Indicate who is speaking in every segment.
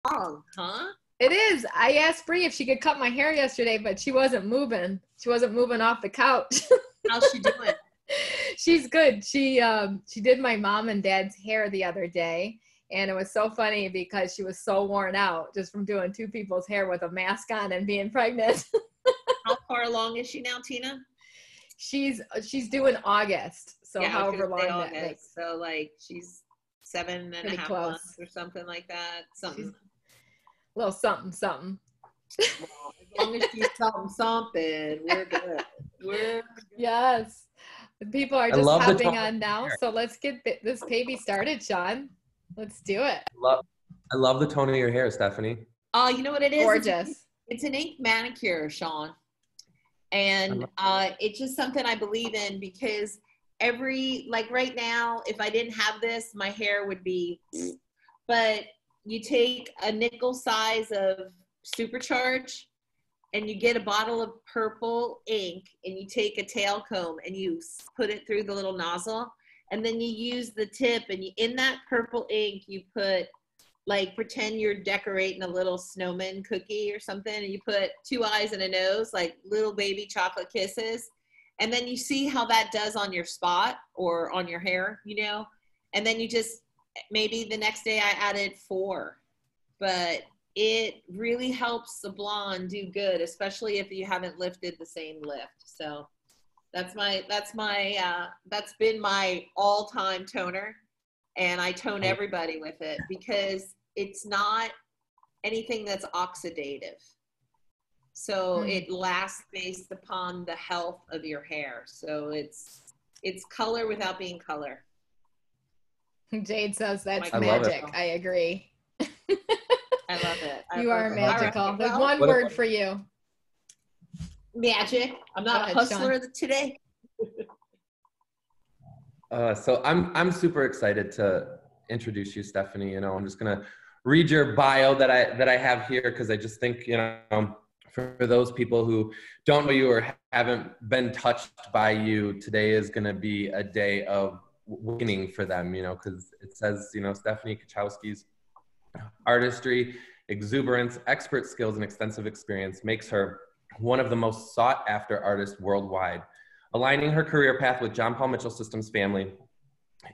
Speaker 1: long, huh?
Speaker 2: It is. I asked Bree if she could cut my hair yesterday, but she wasn't moving. She wasn't moving off the couch.
Speaker 1: How's she doing?
Speaker 2: She's good. She did my mom and dad's hair the other day, and it was so funny because she was so worn out just from doing two people's hair with a mask on and being pregnant.
Speaker 1: How far along is she now, Tina?
Speaker 2: She's doing August, so
Speaker 1: yeah,
Speaker 2: however long that
Speaker 1: August.
Speaker 2: makes.
Speaker 1: So like she's 7.5 months or something like that. Something.
Speaker 2: A little something.
Speaker 1: Well, as long as she's something, we're good.
Speaker 2: Yes. People are just hopping on now, so let's get this baby started, Sean. Let's do it.
Speaker 3: I love the tone of your hair, Stephanie.
Speaker 1: Oh, you know what it is?
Speaker 2: Gorgeous.
Speaker 1: It's an ink manicure, Sean. And it's just something I believe in because like right now, if I didn't have this, my hair would be, but you take a nickel size of Supercharge and you get a bottle of purple ink and you take a tail comb and you put it through the little nozzle and then you use the tip and in that purple ink, you put like pretend you're decorating a little snowman cookie or something and you put 2 eyes and a nose, like little baby chocolate kisses. And then you see how that does on your spot or on your hair, and then you just, maybe the next day I added 4, but it really helps the blonde do good, especially if you haven't lifted the same lift. So that's been my all-time toner. And I tone everybody with it because it's not anything that's oxidative. So it lasts based upon the health of your hair. So it's color without being color.
Speaker 2: Jade says that's magic. I agree.
Speaker 1: I love it.
Speaker 2: You are magical. Right. There's one word for you.
Speaker 1: Magic. I'm not a hustler today.
Speaker 3: So I'm super excited to introduce you, Stephanie. I'm just gonna read your bio that I have here because I just think for those people who don't know you or haven't been touched by you, today is gonna be a day of winning for them. Because it says Stephanie Kocielski's artistry, exuberance, expert skills, and extensive experience makes her one of the most sought after artists worldwide. Aligning her career path with John Paul Mitchell Systems family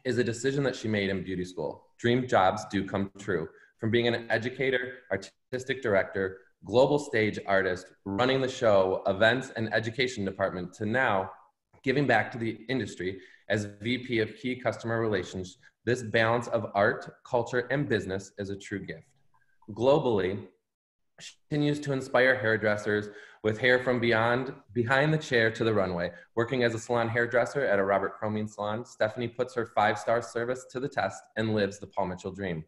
Speaker 3: is a decision that she made in beauty school. Dream jobs do come true. From being an educator, artistic director, global stage artist, running the show, events, and education department, to now giving back to the industry as VP of Key Customer Relations, this balance of art, culture, and business is a true gift. Globally, she continues to inspire hairdressers with hair from behind the chair to the runway. Working as a salon hairdresser at A Robert Cromeans Salon, Stephanie puts her 5-star service to the test and lives the Paul Mitchell dream.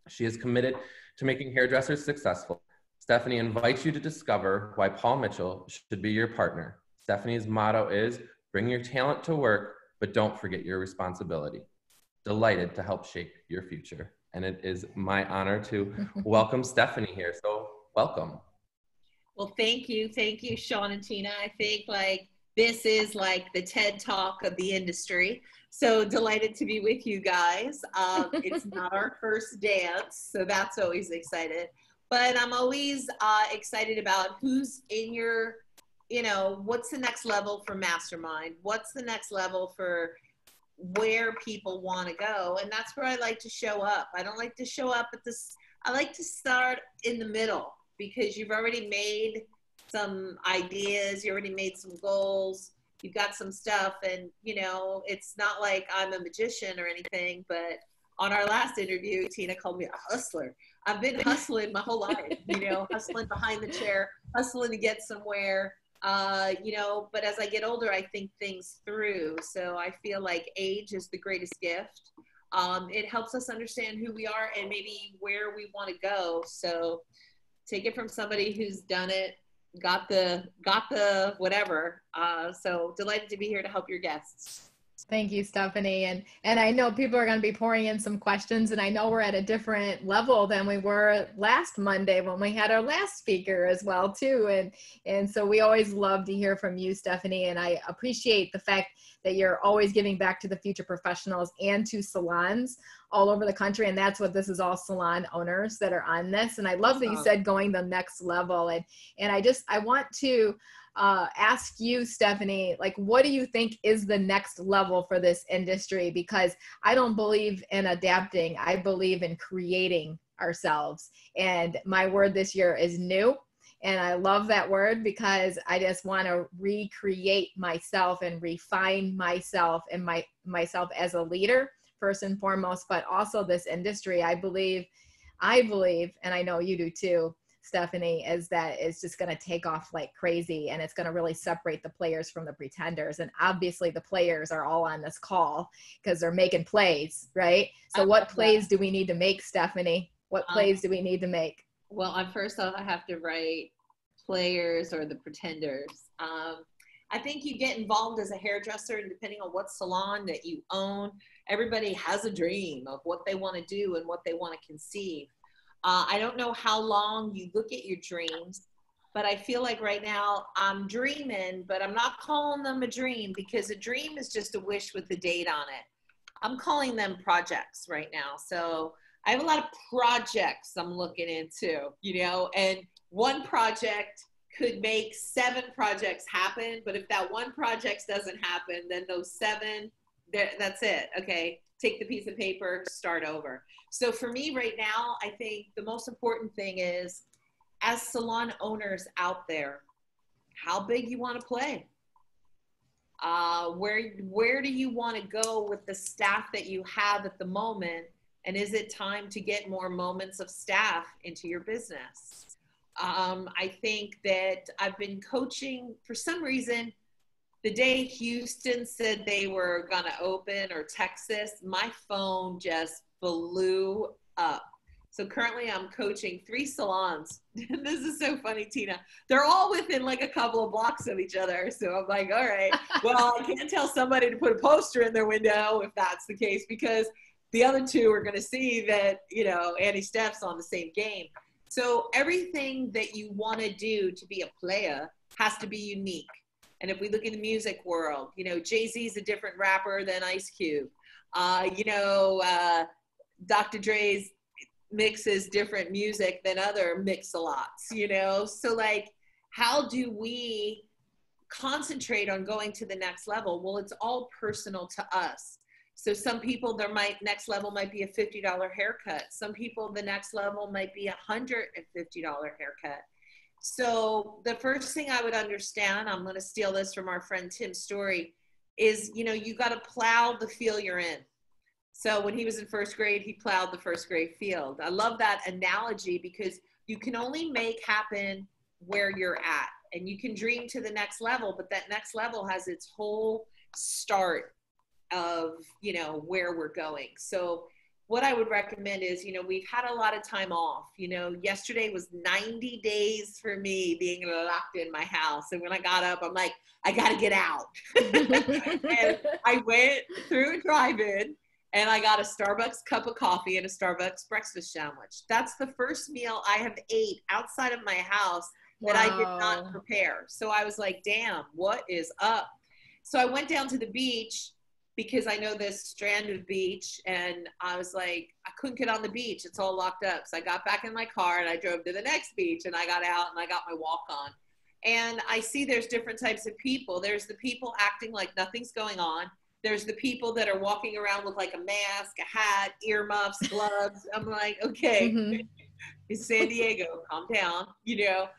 Speaker 3: She is committed to making hairdressers successful. Stephanie invites you to discover why Paul Mitchell should be your partner. Stephanie's motto is, bring your talent to work, but don't forget your responsibility. Delighted to help shape your future. And it is my honor to welcome Stephanie here. So welcome.
Speaker 1: Well, thank you, Sean and Tina. I think this is the TED Talk of the industry. So delighted to be with you guys. It's not our first dance, so that's always excited. But I'm always excited about who's in your, what's the next level for Mastermind? What's the next level for where people want to go? And that's where I like to show up. I don't like to show up at this. I like to start in the middle because you've already made some ideas. You already made some goals. You've got some stuff. And, it's not like I'm a magician or anything, but on our last interview, Tina called me a hustler. I've been hustling my whole life, hustling behind the chair, hustling to get somewhere. But as I get older, I think things through. So I feel like age is the greatest gift. It helps us understand who we are and maybe where we want to go. So take it from somebody who's done it, got the whatever. So delighted to be here to help your guests.
Speaker 2: Thank you, Stephanie. And I know people are going to be pouring in some questions, and I know we're at a different level than we were last Monday when we had our last speaker as well too. And so we always love to hear from you, Stephanie, and I appreciate the fact that you're always giving back to the future professionals and to salons. all over the country. And that's what this is, all salon owners that are on this. And I love that you said going the next level. And I want to ask you, Stephanie, like, what do you think is the next level for this industry? Because I don't believe in adapting. I believe in creating ourselves. And my word this year is new. And I love that word because I just want to recreate myself and refine myself and myself as a leader, first and foremost, but also this industry. I believe, and I know you do too, Stephanie, is that it's just going to take off like crazy, and it's going to really separate the players from the pretenders. And obviously the players are all on this call because they're making plays, right? So what plays do we need to make, Stephanie? What plays do we need to make?
Speaker 1: Well, first off, I have to write players or the pretenders. I think you get involved as a hairdresser, and depending on what salon that you own, everybody has a dream of what they want to do and what they want to conceive. I don't know how long you look at your dreams, but I feel like right now I'm dreaming, but I'm not calling them a dream, because a dream is just a wish with a date on it. I'm calling them projects right now. So I have a lot of projects I'm looking into, you know, and one project could make 7 projects happen. But if that one project doesn't happen, then those 7, that's it. Okay, take the piece of paper, start over. So for me right now, I think the most important thing is, as salon owners out there, how big you want to play. Where do you want to go with the staff that you have at the moment? And is it time to get more moments of staff into your business? I think that I've been coaching, for some reason, the day Houston said they were going to open, or Texas, my phone just blew up. So currently I'm coaching 3 salons. This is so funny, Tina. They're all within like a couple of blocks of each other. So I'm like, all right, well, I can't tell somebody to put a poster in their window if that's the case, because the other 2 are going to see that, you know, Annie Steph's on the same game. So everything that you want to do to be a player has to be unique. And if we look in the music world, you know, Jay-Z's a different rapper than Ice Cube. Dr. Dre's mixes different music than other mix-a-lots, you know? So like, how do we concentrate on going to the next level? Well, it's all personal to us. So some people, next level might be a $50 haircut. Some people, the next level might be a $150 haircut. So the first thing I would understand, I'm going to steal this from our friend Tim's story, is, you know, you got to plow the field you're in. So when he was in first grade, he plowed the first grade field. I love that analogy, because you can only make happen where you're at, and you can dream to the next level, but that next level has its whole start of, you know, where we're going. So what I would recommend is, you know, we've had a lot of time off. You know, yesterday was 90 days for me being locked in my house. And when I got up, I'm like, I got to get out. And I went through a drive-in, and I got a Starbucks cup of coffee and a Starbucks breakfast sandwich. That's the first meal I have ate outside of my house that I did not prepare. So I was like, damn, what is up? So I went down to the beach, because I know this strand of beach, and I was like, I couldn't get on the beach. It's all locked up. So I got back in my car and I drove to the next beach, and I got out and I got my walk on. And I see there's different types of people. There's the people acting like nothing's going on. There's the people that are walking around with like a mask, a hat, earmuffs, gloves. I'm like, okay, it's San Diego, calm down, you know.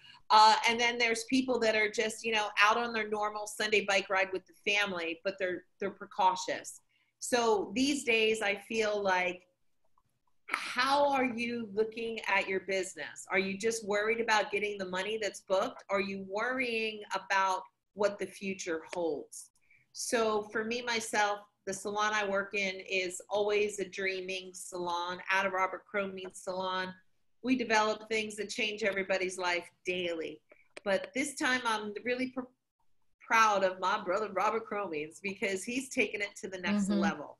Speaker 1: And then there's people that are just, you know, out on their normal Sunday bike ride with the family, but they're precautious. So these days I feel like, how are you looking at your business? Are you just worried about getting the money that's booked? Are you worrying about what the future holds? So for me, myself, the salon I work in is always a dreaming salon. A Robert Cromeans Salon. We develop things that change everybody's life daily. But this time I'm really proud of my brother, Robert Cromeans, because he's taken it to the next level.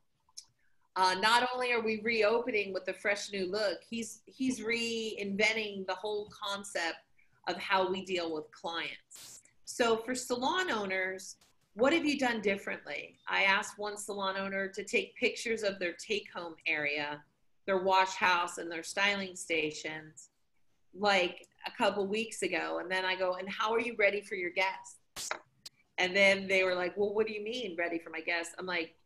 Speaker 1: Not only are we reopening with a fresh new look, he's reinventing the whole concept of how we deal with clients. So for salon owners, what have you done differently? I asked one salon owner to take pictures of their take-home area, their wash house, and their styling stations like a couple weeks ago. And then I go, and how are you ready for your guests? And then they were like, well, what do you mean ready for my guests? I'm like,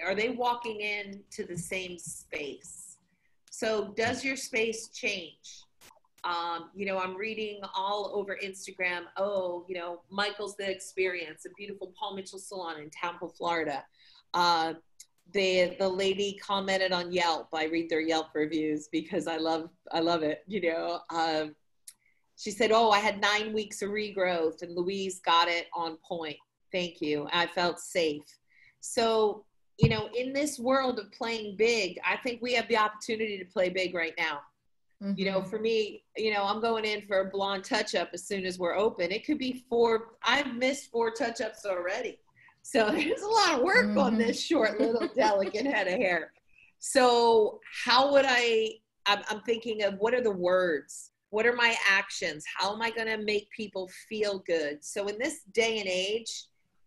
Speaker 1: are they walking into the same space? So does your space change? You know, I'm reading all over Instagram, oh, you know, Michael's The Experience, a beautiful Paul Mitchell salon in Tampa, Florida. The lady commented on Yelp. I read their Yelp reviews because I love it, you know. She said, oh, I had 9 weeks of regrowth and Louise got it on point. Thank you. I felt safe. So, you know, in this world of playing big, I think we have the opportunity to play big right now. Mm-hmm. You know, for me, you know, I'm going in for a blonde touch-up as soon as we're open. It could be 4, I've missed 4 touch-ups already. So there's a lot of work mm-hmm. on this short, little, delicate head of hair. So how would I'm thinking of what are the words? What are my actions? How am I going to make people feel good? So in this day and age,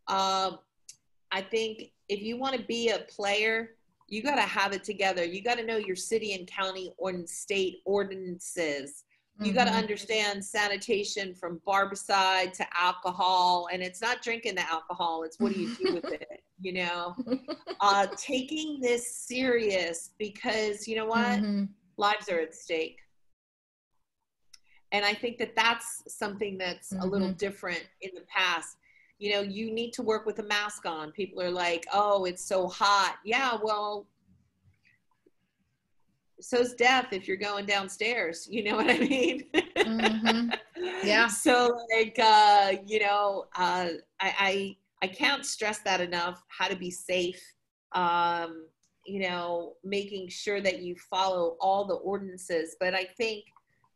Speaker 1: I think if you want to be a player, you got to have it together. You got to know your city and county or state ordinances. You got to understand sanitation from barbicide to alcohol. And it's not drinking the alcohol. It's what do you do with it? You know, taking this serious because you know what? Lives are at stake. And I think that that's something that's a little different in the past. You know, you need to work with a mask on. People are like, oh, it's so hot. Yeah, well, so's death if you're going downstairs. You know what I mean? Yeah. So like, you know, I can't stress that enough, how to be safe. You know, making sure that you follow all the ordinances. But I think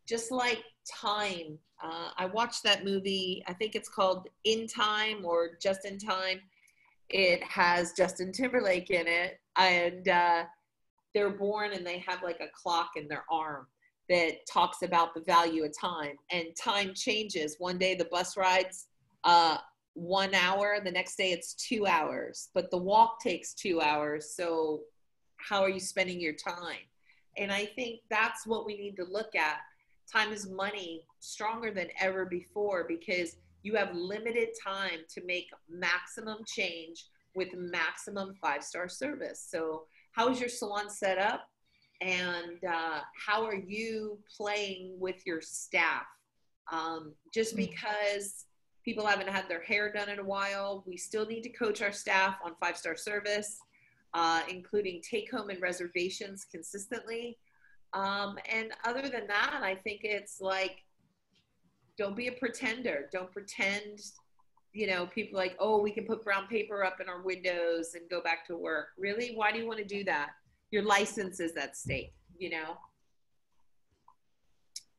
Speaker 1: just like time, I watched that movie, I think it's called In Time or Just in Time. It has Justin Timberlake in it, and they're born and they have like a clock in their arm that talks about the value of time, and time changes. One day the bus rides 1 hour, the next day it's 2 hours, but the walk takes 2 hours. So how are you spending your time? And I think that's what we need to look at. Time is money, stronger than ever before, because you have limited time to make maximum change with maximum 5-star service. So how is your salon set up? And how are you playing with your staff? Just because people haven't had their hair done in a while, we still need to coach our staff on 5-star service, including take-home and reservations consistently. And other than that, I think it's like, don't be a pretender. Don't pretend, you know, people like, oh, we can put brown paper up in our windows and go back to work. Really? Why do you want to do that? Your license is at stake, you know?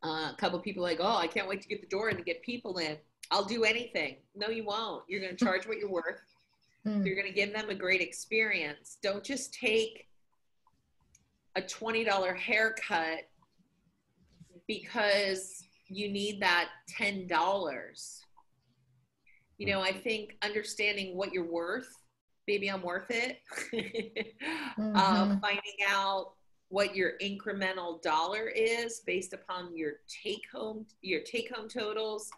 Speaker 1: A couple of people like, oh, I can't wait to get the door in to get people in. I'll do anything. No, you won't. You're going to charge what you're worth. You're going to give them a great experience. Don't just take a $20 haircut because you need that $10. You know, I think understanding what you're worth, maybe I'm worth it. Finding out what your incremental dollar is based upon your take-home totals,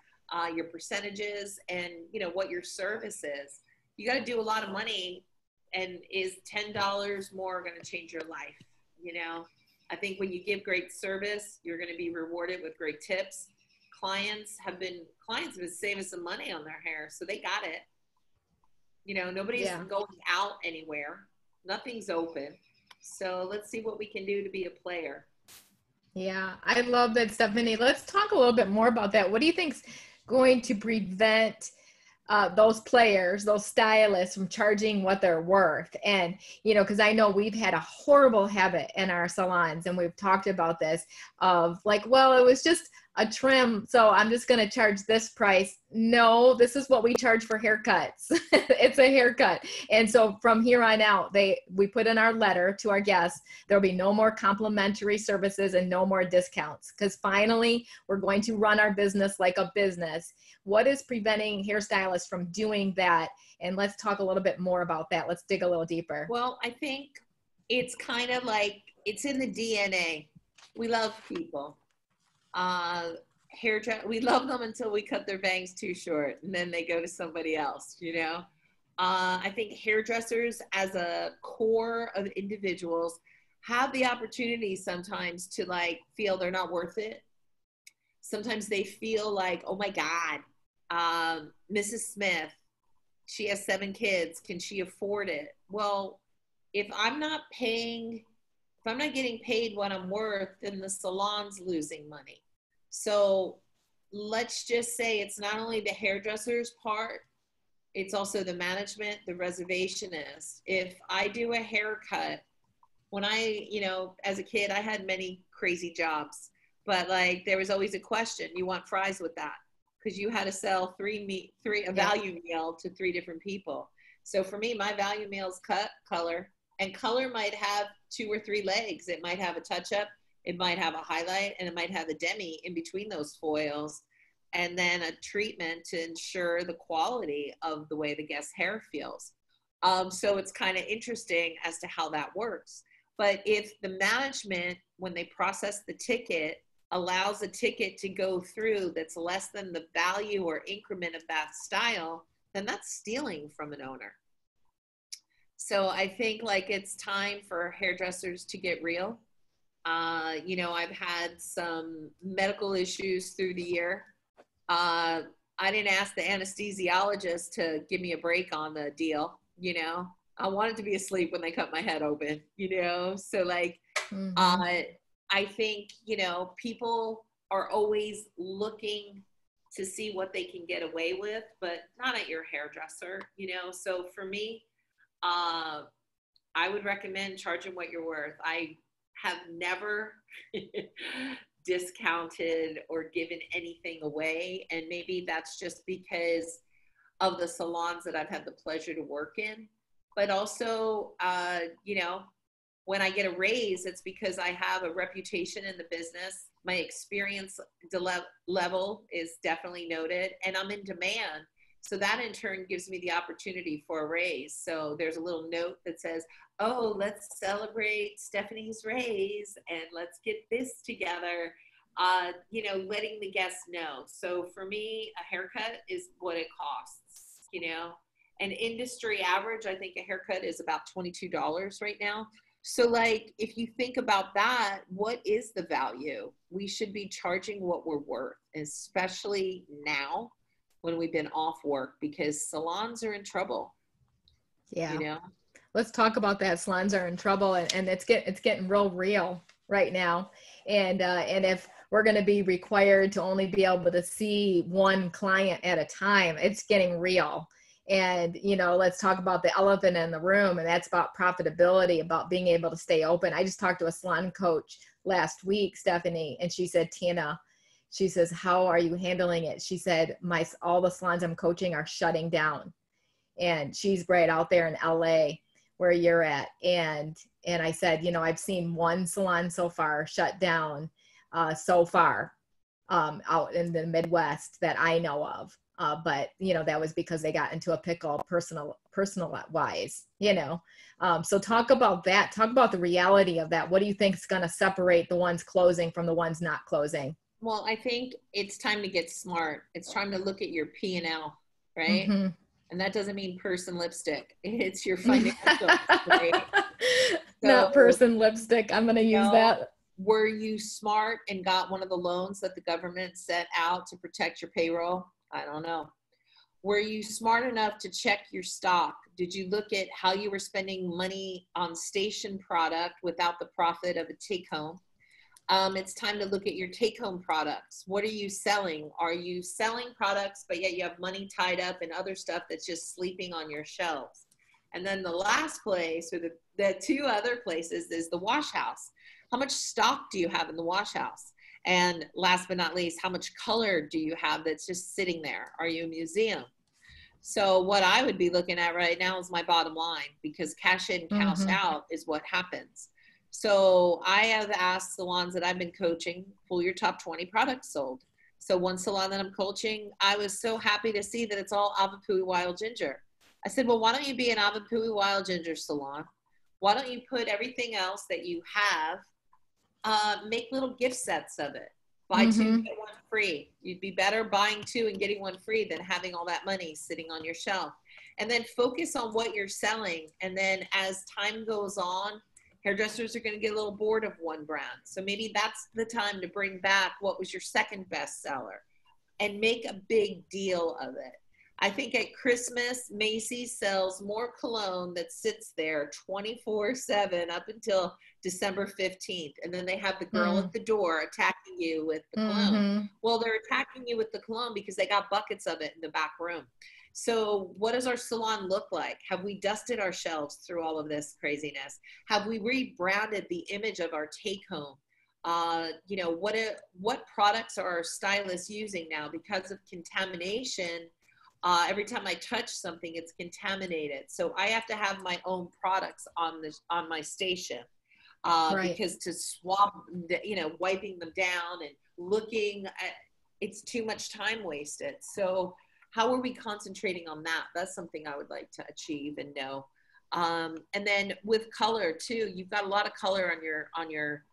Speaker 1: your percentages, and you know what your service is. You got to do a lot of money, and is $10 more going to change your life? You know, I think when you give great service, you're going to be rewarded with great tips. Clients have been saving some money on their hair, so they got it. You know, nobody's going out anywhere. Nothing's open. So let's see what we can do to be a player.
Speaker 2: Yeah, I love that, Stephanie. Let's talk a little bit more about that. What do you think's going to prevent those players, those stylists from charging what they're worth? And, you know, because I know we've had a horrible habit in our salons, and we've talked about this of like, well, it was just a trim, so I'm just going to charge this price. No, this is what we charge for haircuts. It's a haircut. And so from here on out, we put in our letter to our guests, there'll be no more complimentary services and no more discounts, because finally we're going to run our business like a business. What is preventing hairstylists from doing that? And let's talk a little bit more about that. Let's dig a little deeper.
Speaker 1: Well, I think it's kind of like, it's in the DNA. We love people. We love them until we cut their bangs too short and then they go to somebody else, you know? I think hairdressers as a core of individuals have the opportunity sometimes to like feel they're not worth it. Sometimes they feel like, oh my God, Mrs. Smith, she has 7 kids. Can she afford it? Well, if I'm not getting paid what I'm worth, then the salon's losing money. So let's just say it's not only the hairdresser's part, it's also the management, the reservationist. If I do a haircut, when as a kid, I had many crazy jobs, but like there was always a question, you want fries with that? Because you had to sell a value meal to 3 different people. So for me, my value meal is cut, color, and color might have 2 or 3 legs. It might have a touch-up, it might have a highlight, and it might have a demi in between those foils, and then a treatment to ensure the quality of the way the guest's hair feels. So it's kind of interesting as to how that works. But if the management, when they process the ticket, allows a ticket to go through that's less than the value or increment of that style, then that's stealing from an owner. So I think like it's time for hairdressers to get real. I've had some medical issues through the year. I didn't ask the anesthesiologist to give me a break on the deal, I wanted to be asleep when they cut my head open, so like, I think, people are always looking to see what they can get away with, but not at your hairdresser, so for me, I would recommend charging what you're worth. I have never discounted or given anything away. And maybe that's just because of the salons that I've had the pleasure to work in. But also, when I get a raise, it's because I have a reputation in the business. My experience level is definitely noted, and I'm in demand. So that in turn gives me the opportunity for a raise. So there's a little note that says, oh, let's celebrate Stephanie's raise and let's get this together, letting the guests know. So for me, a haircut is what it costs, An industry average, I think a haircut is about $22 right now. So like, if you think about that, what is the value? We should be charging what we're worth, especially now when we've been off work, because salons are in trouble.
Speaker 2: Yeah. Let's talk about that. Salons are in trouble, and it's getting real right now. And if we're going to be required to only be able to see one client at a time, it's getting real. And, let's talk about the elephant in the room, and that's about profitability, about being able to stay open. I just talked to a salon coach last week, Stephanie, and she said, Tina, she says, how are you handling it? She said, all the salons I'm coaching are shutting down. And she's right out there in LA where you're at. And I said, I've seen one salon so far shut down so far out in the Midwest that I know of. But that was because they got into a pickle personal wise, so talk about that. Talk about the reality of that. What do you think is going to separate the ones closing from the ones not closing?
Speaker 1: Well, I think it's time to get smart. It's time to look at your P&L, right? Mm-hmm. And that doesn't mean purse and lipstick. It's your financial, right?
Speaker 2: Not purse and lipstick. I'm going to use that.
Speaker 1: Were you smart and got one of the loans that the government set out to protect your payroll? I don't know. Were you smart enough to check your stock? Did you look at how you were spending money on station product without the profit of a take-home? It's time to look at your take-home products. What are you selling? Are you selling products, but yet you have money tied up in other stuff that's just sleeping on your shelves? And then the last place, or the 2 other places, is the wash house. How much stock do you have in the wash house? And last but not least, how much color do you have that's just sitting there? Are you a museum? So what I would be looking at right now is my bottom line, because cash in, cash out is what happens. So I have asked salons that I've been coaching, pull your top 20 products sold. So one salon that I'm coaching, I was so happy to see that it's all Avapui Wild Ginger. I said, well, why don't you be an Avapui Wild Ginger salon? Why don't you put everything else that you have, make little gift sets of it. Buy two, get one free. You'd be better buying two and getting one free than having all that money sitting on your shelf. And then focus on what you're selling. And then as time goes on, hairdressers are going to get a little bored of one brand. So maybe that's the time to bring back what was your second best seller and make a big deal of it. I think at Christmas, Macy's sells more cologne that sits there 24/7 up until December 15th. And then they have the girl at the door attacking you with the cologne. Well, they're attacking you with the cologne because they got buckets of it in the back room. So what does our salon look like? Have we dusted our shelves through all of this craziness? Have we rebranded the image of our take home? You know, what products are our stylists using now? Because of contamination, every time I touch something, it's contaminated. So I have to have my own products on my station, because to swab, you know, wiping them down and looking at, it's too much time wasted. So how are we concentrating on that? That's something I would like to achieve and know. And then with color too, you've got a lot of color on your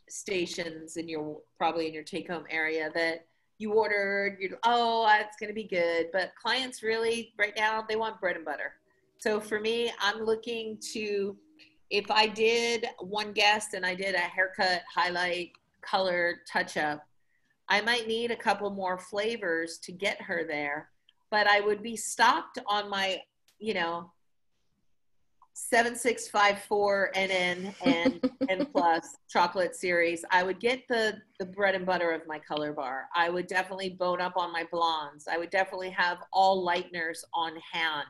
Speaker 1: stations and probably in your take home area that you ordered, oh, it's going to be good. But clients really right now, they want bread and butter. So for me, I'm looking to, if I did one guest and I did a haircut, highlight, color, touch up, I might need a couple more flavors to get her there, but I would be stocked on my, 7654 NN and plus chocolate series. I would get the bread and butter of my color bar. I would definitely bone up on my blondes. I would definitely have all lighteners on hand.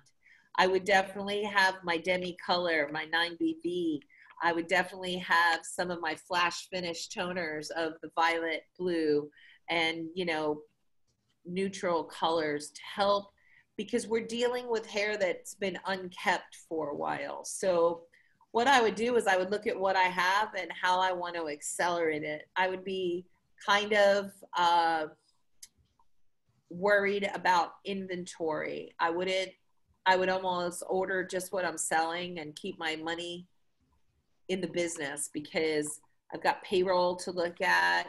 Speaker 1: I would definitely have my demi color, my 9BV. I would definitely have some of my flash finish toners of the violet, blue, and, neutral colors to help, because we're dealing with hair that's been unkept for a while. So what I would do is I would look at what I have and how I want to accelerate it. I would be kind of worried about inventory. I would almost order just what I'm selling and keep my money in the business, because I've got payroll to look at,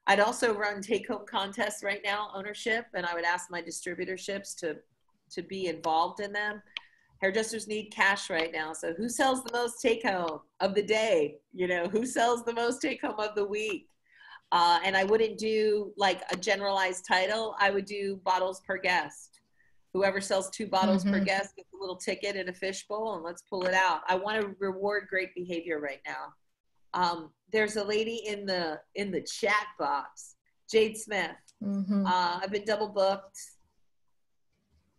Speaker 1: I'd also run take-home contests right now, ownership, and I would ask my distributorships to be involved in them. Hairdressers need cash right now. So who sells the most take-home of the day? Who sells the most take-home of the week? And I wouldn't do like a generalized title. I would do bottles per guest. Whoever sells 2 bottles per guest gets a little ticket in a fishbowl, and let's pull it out. I want to reward great behavior right now. There's a lady in the chat box, Jade Smith. I've been double booked.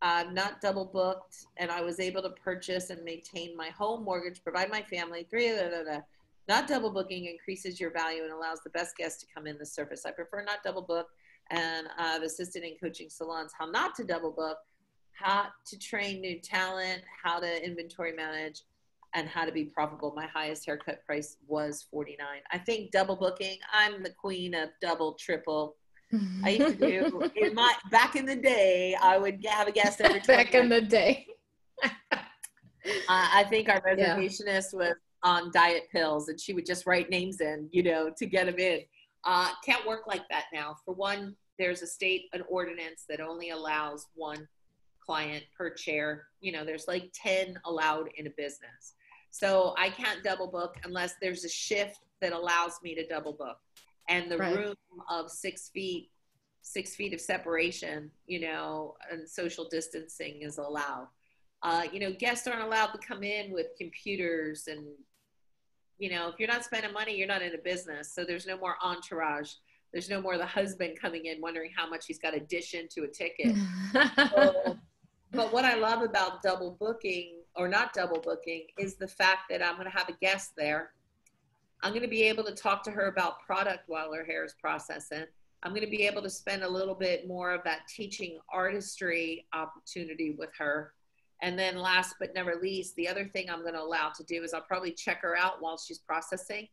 Speaker 1: I'm not double booked, and I was able to purchase and maintain my home mortgage, provide my family. Not double booking increases your value and allows the best guests to come in the service. I prefer not double book, and I've assisted in coaching salons how not to double book, how to train new talent, how to inventory manage, and how to be profitable. My highest haircut price was $49. I think double booking, I'm the queen of double, triple. I used to do, back in the day, I would have a guest every 20
Speaker 2: Back in the day.
Speaker 1: I think our reservationist was on diet pills, and she would just write names in, to get them in. Can't work like that now. For one, there's an ordinance that only allows 1 client per chair. There's like 10 allowed in a business. So I can't double book unless there's a shift that allows me to double book. And the room of 6 feet of separation, and social distancing is allowed. Guests aren't allowed to come in with computers, and, if you're not spending money, you're not in a business. So there's no more entourage. There's no more the husband coming in wondering how much he's got to dish into a ticket. But what I love about double booking or not double booking is the fact that I'm going to have a guest there. I'm going to be able to talk to her about product while her hair is processing. I'm going to be able to spend a little bit more of that teaching artistry opportunity with her. And then last but never least, the other thing I'm going to allow to do is I'll probably check her out while she's processing,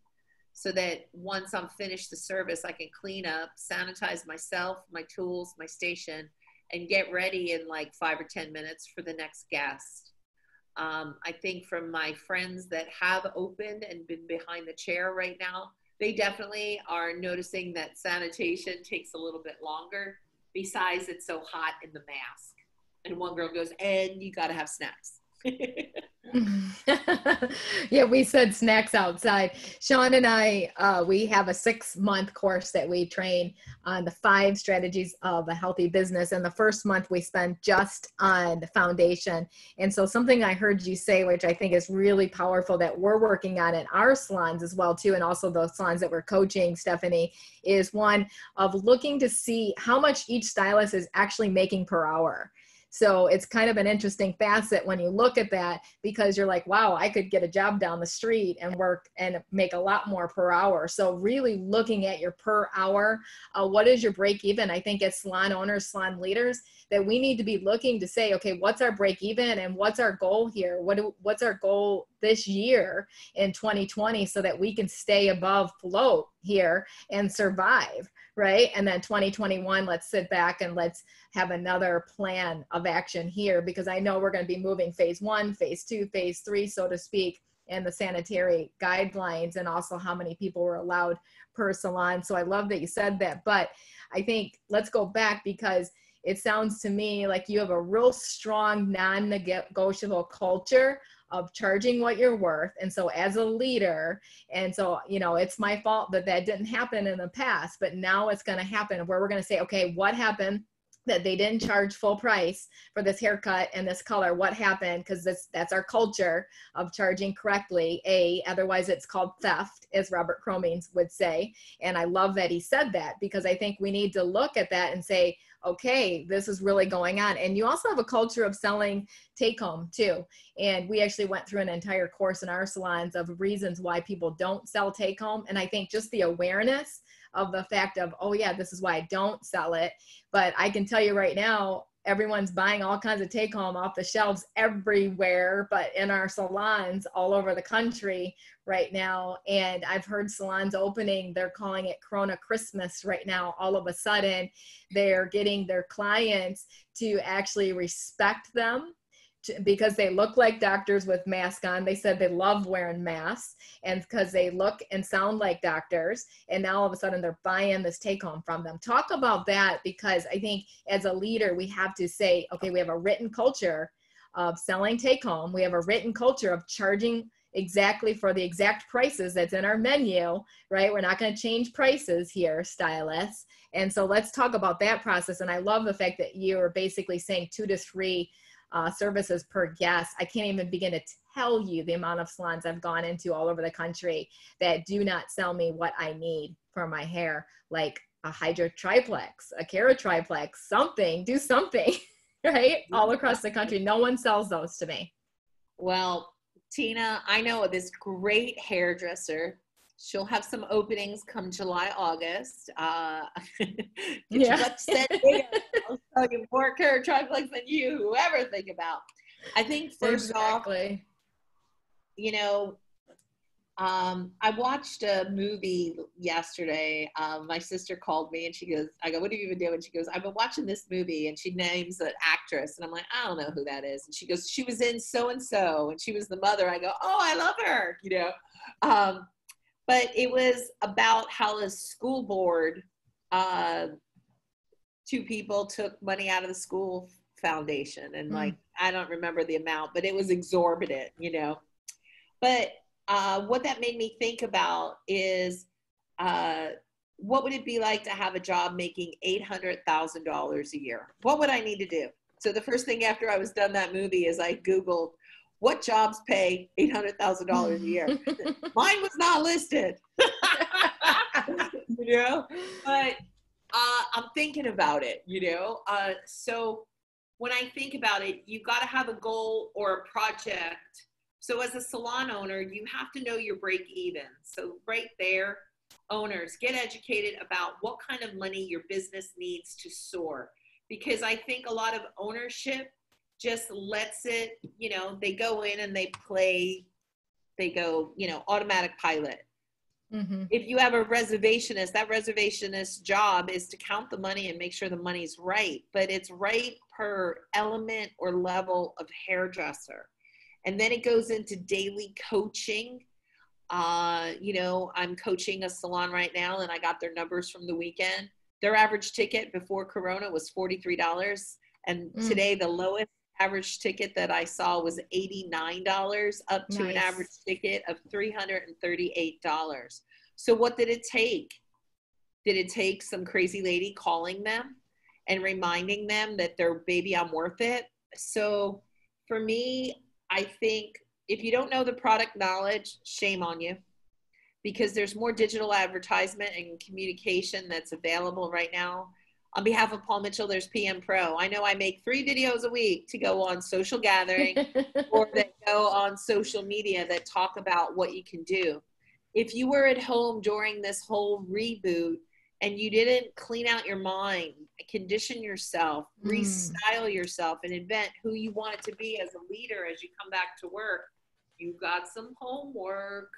Speaker 1: so that once I'm finished the service, I can clean up, sanitize myself, my tools, my station, and get ready in like 5 or 10 minutes for the next guest. I think from my friends that have opened and been behind the chair right now, they definitely are noticing that sanitation takes a little bit longer. Besides, it's so hot in the mask. And one girl goes, and you got to have snacks.
Speaker 2: Yeah, we said snacks outside. Sean and I, we have a 6-month course that we train on the 5 strategies of a healthy business. And the first month we spend just on the foundation. And so something I heard you say, which I think is really powerful that we're working on in our salons as well too, and also those salons that we're coaching, Stephanie, is one of looking to see how much each stylist is actually making per hour. So it's kind of an interesting facet when you look at that, because you're like, wow, I could get a job down the street and work and make a lot more per hour. So really looking at your per hour, what is your break even? I think as salon owners, salon leaders, that we need to be looking to say, okay, what's our break even and what's our goal here? What's our goal this year in 2020 so that we can stay above float here and survive, right? And then 2021, let's sit back and let's have another plan of action here, because I know we're going to be moving phase 1, phase 2, phase 3, so to speak, and the sanitary guidelines, and also how many people were allowed per salon. So I love that you said that, but I think let's go back, because it sounds to me like you have a real strong non-negotiable culture of charging what you're worth. And so as a leader, and so, you know, it's my fault that that didn't happen in the past, but now it's going to happen where we're going to say, okay, what happened that they didn't charge full price for this haircut and this color? What happened? Because that's our culture of charging correctly. Otherwise it's called theft, as Robert Cromeans would say. And I love that he said that, because I think we need to look at that and say, okay, this is really going on. And you also have a culture of selling take home too. And we actually went through an entire course in our salons of reasons why people don't sell take home. And I think just the awareness of the fact of, oh yeah, this is why I don't sell it. But I can tell you right now, everyone's buying all kinds of take home off the shelves everywhere, but in our salons all over the country right now. And I've heard salons opening, they're calling it Corona Christmas right now. All of a sudden, they're getting their clients to actually respect them, because they look like doctors with masks on. They said they love wearing masks, and because they look and sound like doctors, and now all of a sudden they're buying this take home from them. Talk about that, because I think as a leader, we have to say, okay, we have a written culture of selling take home. We have a written culture of charging exactly for the exact prices that's in our menu, right? We're not going to change prices here, stylists. And so let's talk about that process. And I love the fact that you're basically saying 2 to 3 services per guest. I can't even begin to tell you the amount of salons I've gone into all over the country that do not sell me what I need for my hair, like a hydro triplex, a Kera triplex, something, do something, right? All across the country. No one sells those to me.
Speaker 1: Well, Tina, I know this great hairdresser. She'll have some openings come July, August.
Speaker 2: Yeah.
Speaker 1: I'll tell you more Kera triplex than you ever think about. I think first off, you know, I watched a movie yesterday. My sister called me and she goes, I go, what have you been doing? She goes, I've been watching this movie, and she names an actress. And I'm like, I don't know who that is. And she goes, she was in so-and-so, and she was the mother. I go, oh, I love her, you know. But it was about how the school board, 2 people took money out of the school foundation. And like, I don't remember the amount, but it was exorbitant, you know. But what that made me think about is what would it be like to have a job making $800,000 a year? What would I need to do? So the first thing after I was done that movie is I Googled, what jobs pay $800,000 a year? Mine was not listed, you know, but I'm thinking about it, you know. So when I think about it, you got to have a goal or a project So as a salon owner, you have to know your break even. So right there, owners, get educated about what kind of money your business needs to soar. Because I think a lot of ownership just lets it, you know, they go in and they play, they go, you know, automatic pilot.
Speaker 2: Mm-hmm.
Speaker 1: If you have a reservationist, that reservationist job is to count the money and make sure the money's right, but it's right per element or level of hairdresser. And then it goes into daily coaching. You know, I'm coaching a salon right now and I got their numbers from the weekend. Their average ticket before Corona was $43. And today the lowest average ticket that I saw was $89, up to an average ticket of $338. So what did it take? Did it take some crazy lady calling them and reminding them that they're, baby, I'm worth it? So for me, I think if you don't know the product knowledge, shame on you, because there's more digital advertisement and communication that's available right now. On behalf of Paul Mitchell, there's PM Pro. I know I make 3 videos a week to go on social gathering or that go on social media that talk about what you can do. If you were at home during this whole reboot and you didn't clean out your mind, condition yourself, restyle yourself, and invent who you want it to be as a leader as you come back to work, you got some homework.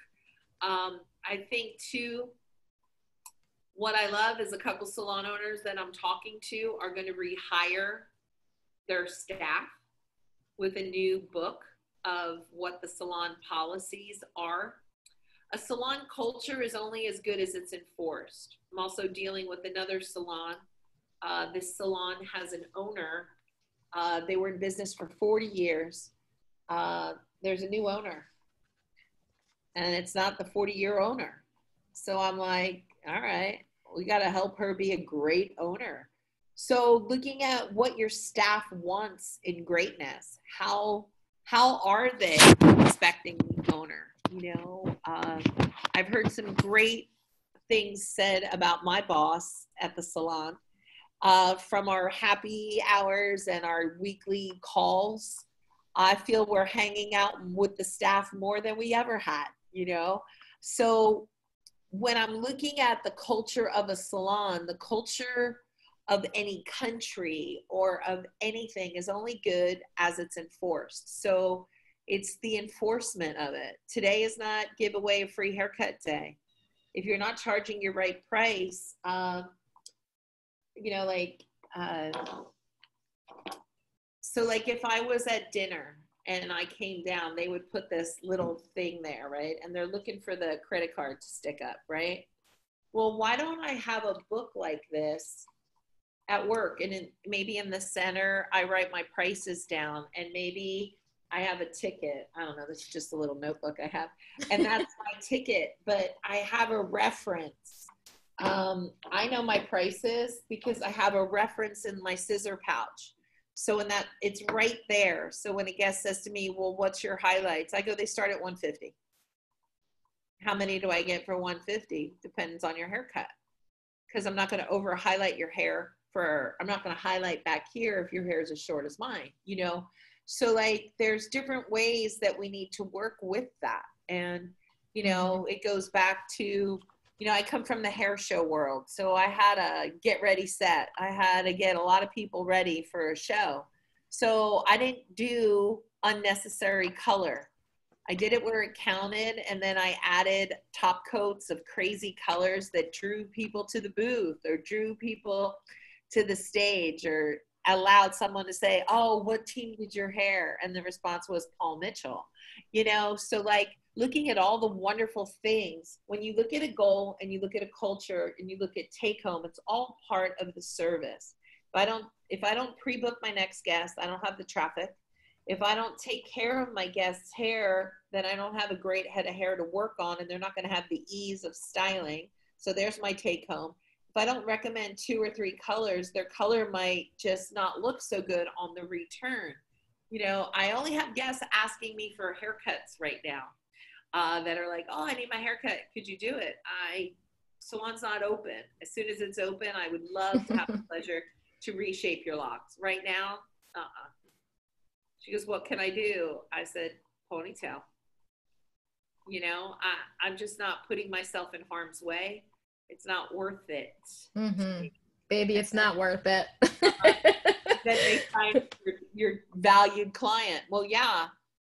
Speaker 1: I think too, what I love is a couple salon owners that I'm talking to are going to rehire their staff with a new book of what the salon policies are. A salon culture is only as good as it's enforced. I'm also dealing with another salon. This salon has an owner. They were in business for 40 years. There's a new owner, and it's not the 40-year owner. So I'm like, all right, we got to help her be a great owner. So looking at what your staff wants in greatness, how are they expecting the owner? You know, I've heard some great things said about my boss at the salon from our happy hours and our weekly calls. I feel we're hanging out with the staff more than we ever had, you know? So when I'm looking at the culture of a salon, the culture of any country or of anything is only good as it's enforced. So it's the enforcement of it. Today is not give away a free haircut day. If you're not charging your right price, you know, like, so like if I was at dinner and I came down, they would put this little thing there, right? And they're looking for the credit card to stick up, right? Well, why don't I have a book like this at work? And maybe in the center, I write my prices down, and maybe I have a ticket. I don't know, this is just a little notebook I have. And that's my ticket, but I have a reference. I know my prices because I have a reference in my scissor pouch. So in that, it's right there. So when a guest says to me, well, what's your highlights? I go, they start at 150. How many do I get for 150? Depends on your haircut. Because I'm not going to over highlight your hair I'm not going to highlight back here if your hair is as short as mine, you know? So like, there's different ways that we need to work with that. And, you know, it goes back to, you know, I come from the hair show world. So I had a get ready set. I had to get a lot of people ready for a show. So I didn't do unnecessary color. I did it where it counted. And then I added top coats of crazy colors that drew people to the booth or drew people to the stage, or allowed someone to say, oh, what team did your hair? And the response was Paul Mitchell, you know? So like looking at all the wonderful things, when you look at a goal and you look at a culture and you look at take home, it's all part of the service. If I don't pre-book my next guest, I don't have the traffic. If I don't take care of my guest's hair, then I don't have a great head of hair to work on, and they're not going to have the ease of styling. So there's my take home. If I don't recommend 2 or 3 colors, their color might just not look so good on the return. You know, I only have guests asking me for haircuts right now that are like, oh, I need my haircut. Could you do it? Salon's not open. As soon as it's open, I would love to have the pleasure to reshape your locks. Right now, She goes, what can I do? I said, ponytail. You know, I'm just not putting myself in harm's way. It's not worth it.
Speaker 2: Mm-hmm. Baby, it's not worth it.
Speaker 1: Then they find your valued client. Well, yeah,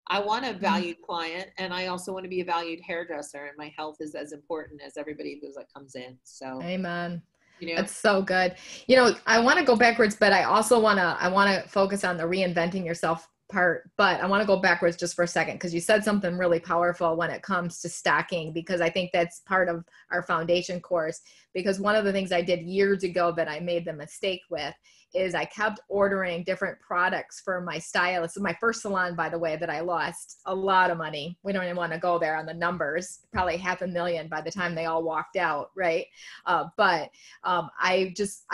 Speaker 1: I want a valued client, and I also want to be a valued hairdresser, and my health is as important as everybody that comes in. So,
Speaker 2: amen.
Speaker 1: you know,
Speaker 2: That's so good. You know, I want to go backwards, but I also want to focus on the reinventing yourself part, but I want to go backwards just for a second, because you said something really powerful when it comes to stacking, because I think that's part of our foundation course. Because one of the things I did years ago that I made the mistake with is I kept ordering different products for my stylist. This is my first salon, by the way, that I lost a lot of money. We don't even want to go there on the numbers, probably $500,000 by the time they all walked out. Right. But I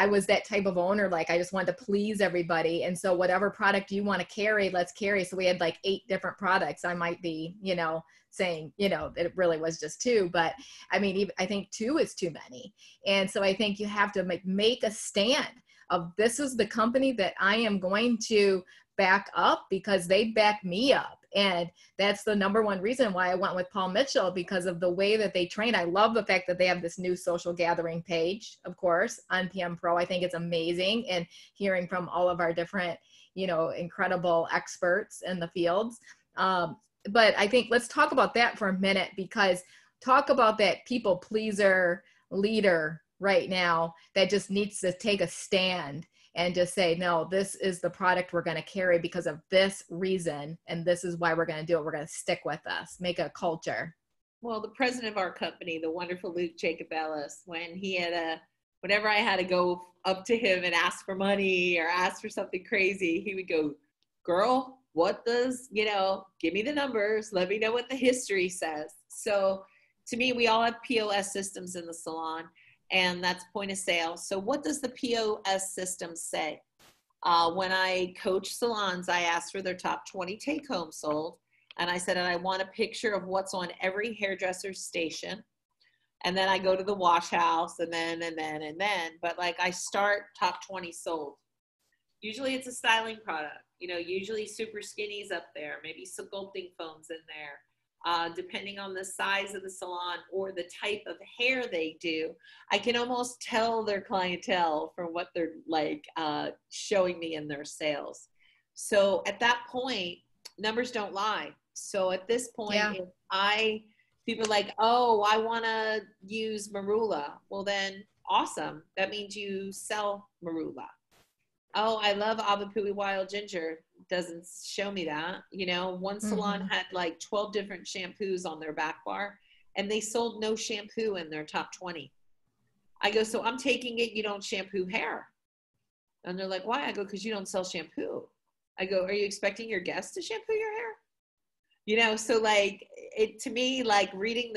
Speaker 2: was that type of owner. Like, I just wanted to please everybody. And so whatever product you want to carry, let's carry. So we had like 8 different products. I might be, saying, it really was just 2, but I mean, I think 2 is too many. And so I think you have to make a stand of, this is the company that I am going to back up, because they back me up. And that's the number one reason why I went with Paul Mitchell, because of the way that they train. I love the fact that they have this new social gathering page, of course, on PM Pro. I think it's amazing. And hearing from all of our different, incredible experts in the fields. But I think let's talk about that for a minute, because talk about that people pleaser leader right now that just needs to take a stand and just say, no, this is the product we're going to carry because of this reason. And this is why we're going to do it. We're going to stick with us, make a culture.
Speaker 1: Well, the president of our company, the wonderful Luke Jacobellis, when he had whenever I had to go up to him and ask for money or ask for something crazy, he would go, girl, what does, give me the numbers. Let me know what the history says. So to me, we all have POS systems in the salon, and that's point of sale. So what does the POS system say? When I coach salons, I ask for their top 20 take-home sold. And I said, and I want a picture of what's on every hairdresser's station. And then I go to the wash house, and then. But like, I start top 20 sold. Usually it's a styling product. Usually super skinny's up there, maybe sculpting foams in there. Depending on the size of the salon or the type of hair they do, I can almost tell their clientele from what they're like showing me in their sales. So at that point, numbers don't lie. So at this point, if people are like, oh, I want to use marula. Well, then awesome. That means you sell marula. Oh, I love Abapui Wild Ginger. Doesn't show me that. One salon had like 12 different shampoos on their back bar, and they sold no shampoo in their top 20. I go, so I'm taking it you don't shampoo hair. And they're like, why? I go, because you don't sell shampoo. I go, are you expecting your guests to shampoo your hair? So like, it to me, like reading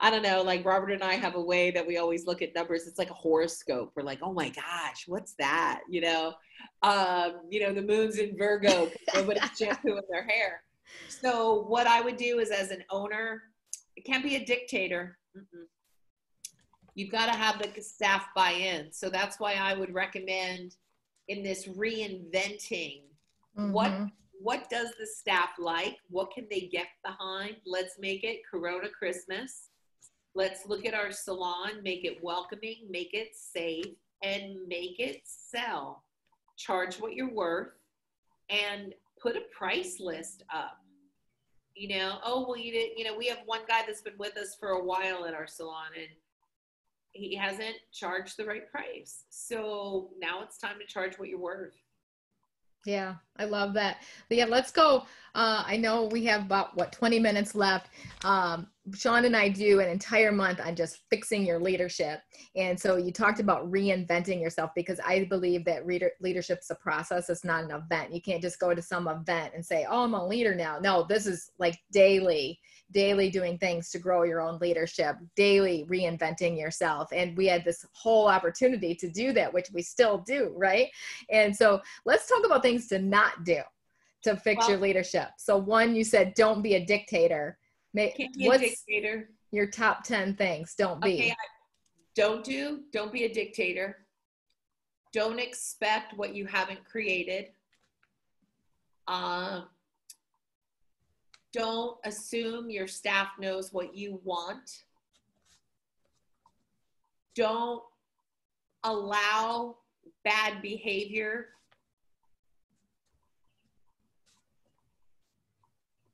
Speaker 1: I don't know, like Robert and I have a way that we always look at numbers. It's like a horoscope. We're like, oh my gosh, what's that? The moon's in Virgo, nobody's shampooing their hair. So what I would do is, as an owner, it can't be a dictator. You've got to have the staff buy in. So that's why I would recommend in this reinventing, what does the staff like? What can they get behind? Let's make it Corona Christmas. Let's look at our salon, make it welcoming, make it safe, and make it sell. Charge what you're worth, and put a price list up. Oh, well, you didn't, we have one guy that's been with us for a while at our salon, and he hasn't charged the right price. So now it's time to charge what you're worth.
Speaker 2: Yeah, I love that. But yeah, let's go. I know we have about 20 minutes left. Sean and I do an entire month on just fixing your leadership. And so you talked about reinventing yourself, because I believe that leadership's a process. It's not an event. You can't just go to some event and say, oh, I'm a leader now. No, this is like daily doing things to grow your own leadership, daily reinventing yourself. And we had this whole opportunity to do that, which we still do, right? And so let's talk about things to not do to fix your leadership. So one, you said, don't be a dictator.
Speaker 1: Can't be a dictator.
Speaker 2: Your top 10 things don't be?
Speaker 1: Okay, don't be a dictator. Don't expect what you haven't created. Don't assume your staff knows what you want. Don't allow bad behavior.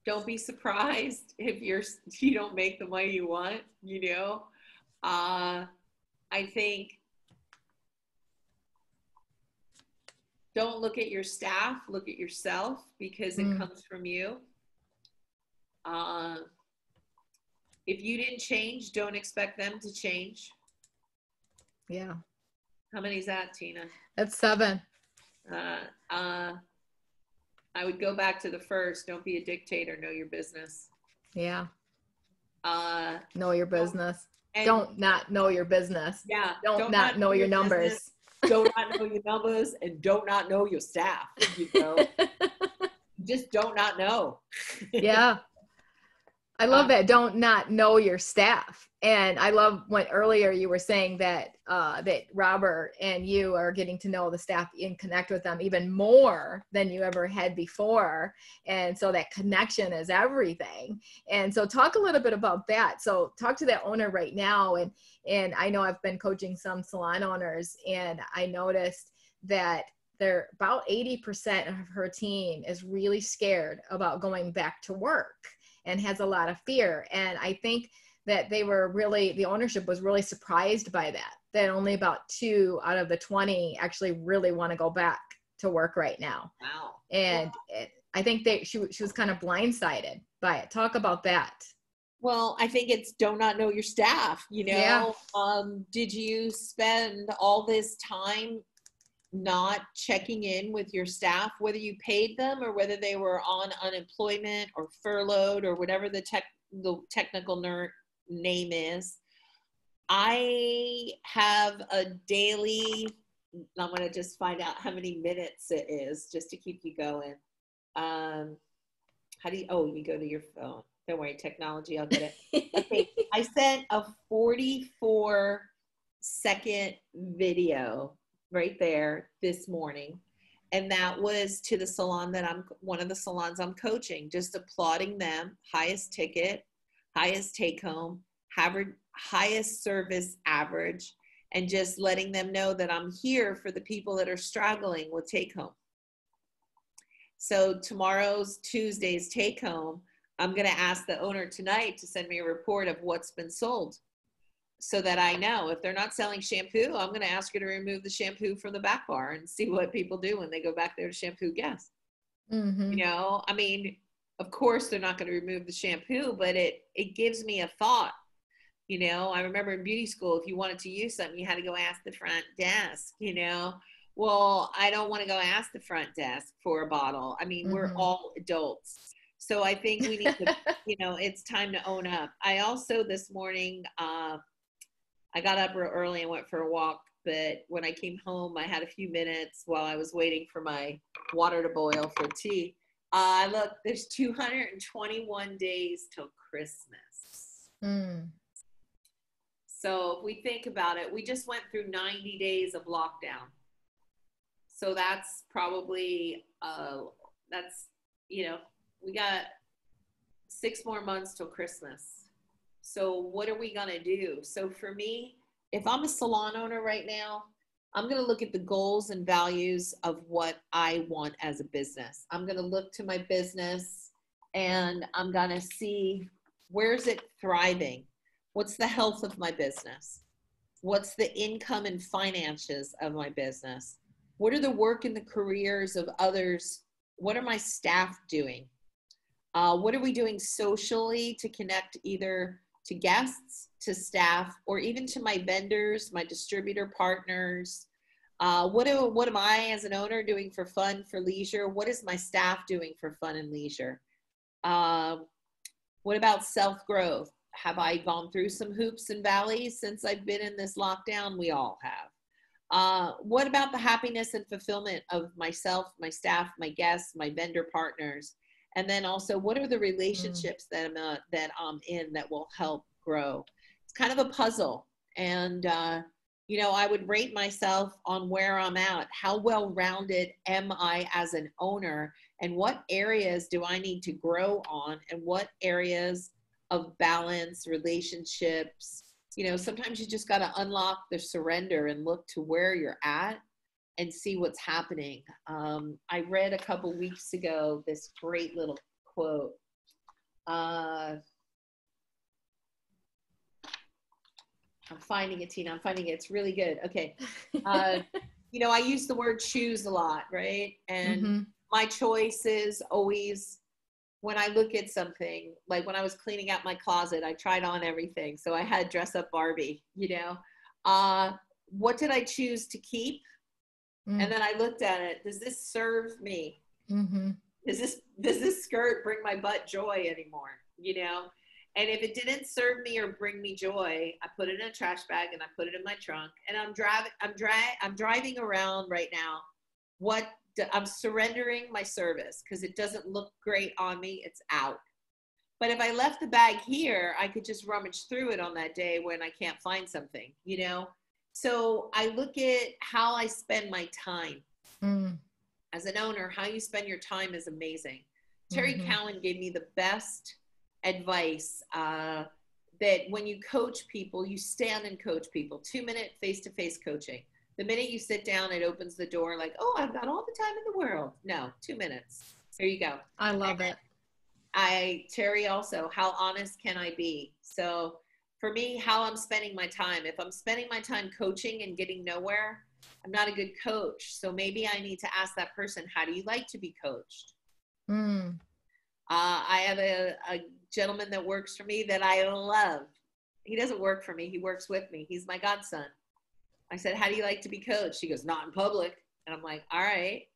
Speaker 1: Don't be surprised if you don't make the money you want, you know. I think don't look at your staff, look at yourself, because it comes from you. If you didn't change, don't expect them to change.
Speaker 2: Yeah.
Speaker 1: How many is that, Tina?
Speaker 2: That's 7.
Speaker 1: I would go back to the first. Don't be a dictator. Know your business.
Speaker 2: Yeah. Know your business. Don't not know your business.
Speaker 1: Yeah.
Speaker 2: Don't not know your numbers.
Speaker 1: Business. Don't not know your numbers, and don't not know your staff. You know, just don't not know.
Speaker 2: Yeah. I love that. Don't not know your staff. And I love when earlier you were saying that that Robert and you are getting to know the staff and connect with them even more than you ever had before. And so that connection is everything. And so talk a little bit about that. So talk to that owner right now. And I know I've been coaching some salon owners, and I noticed that they're about 80% of her team is really scared about going back to work and has a lot of fear. And I think that the ownership was really surprised by that only about 2 out of the 20 actually really want to go back to work right now.
Speaker 1: Wow.
Speaker 2: And I think she was kind of blindsided by it. Talk about that.
Speaker 1: Well, I think it's don't not know your staff, you know. Yeah. Did you spend all this time not checking in with your staff, whether you paid them or whether they were on unemployment or furloughed or whatever the technical name is? I have a daily, I'm going to just find out how many minutes it is just to keep you going. You go to your phone. Don't worry, technology, I'll get it. Okay, I sent a 44-second video right there this morning. And that was to the salon one of the salons I'm coaching, just applauding them, highest ticket, highest take home, highest service average, and just letting them know that I'm here for the people that are struggling with take home. So Tuesday's take home, I'm going to ask the owner tonight to send me a report of what's been sold, so that I know if they're not selling shampoo, I'm going to ask her to remove the shampoo from the back bar and see what people do when they go back there to shampoo guests. Mm-hmm. You know, I mean, of course they're not going to remove the shampoo, but it gives me a thought. You know, I remember in beauty school, if you wanted to use something, you had to go ask the front desk, you know. Well, I don't want to go ask the front desk for a bottle. I mean, we're all adults. So I think we need to, you know, it's time to own up. I also this morning, I got up real early and went for a walk, but when I came home, I had a few minutes while I was waiting for my water to boil for tea. Look, there's 221 days till Christmas. So if we think about it, we just went through 90 days of lockdown. So that's probably, we got 6 more months till Christmas. So what are we going to do? So for me, if I'm a salon owner right now, I'm going to look at the goals and values of what I want as a business. I'm going to look to my business and I'm going to see where's it thriving? What's the health of my business? What's the income and finances of my business? What are the work and the careers of others? What are my staff doing? What are we doing socially to connect either to guests, to staff, or even to my vendors, my distributor partners? What am I as an owner doing for fun, for leisure? What is my staff doing for fun and leisure? What about self-growth? Have I gone through some hoops and valleys since I've been in this lockdown? We all have. What about the happiness and fulfillment of myself, my staff, my guests, my vendor partners? And then also, what are the relationships that I'm in that will help grow? It's kind of a puzzle. And you know, I would rate myself on where I'm at. How well-rounded am I as an owner? And what areas do I need to grow on? And what areas of balance, relationships, you know, sometimes you just got to unlock the surrender and look to where you're at and see what's happening. I read a couple weeks ago this great little quote. I'm finding it, Tina. I'm finding it. It's really good. Okay. You know, I use the word choose a lot, right? And my choice is always, when I look at something, like when I was cleaning out my closet, I tried on everything. So I had dress up Barbie, you know. What did I choose to keep? And then I looked at it. Does this serve me? Does this skirt bring my butt joy anymore? You know? And if it didn't serve me or bring me joy, I put it in a trash bag and I put it in my trunk. And I'm driving around right now. I'm surrendering my service because it doesn't look great on me. It's out. But if I left the bag here, I could just rummage through it on that day when I can't find something, you know? So I look at how I spend my time. As an owner, how you spend your time is amazing. Terry Cowan gave me the best advice that when you coach people, you stand and coach people. 2-minute face-to-face coaching. The minute you sit down, it opens the door like, oh, I've got all the time in the world. No, 2 minutes. There you go.
Speaker 2: I love it.
Speaker 1: Terry also, how honest can I be? So for me, how I'm spending my time. If I'm spending my time coaching and getting nowhere, I'm not a good coach. So maybe I need to ask that person, how do you like to be coached? I have a gentleman that works for me that I love. He doesn't work for me. He works with me. He's my godson. I said, how do you like to be coached? He goes, not in public. And I'm like, all right.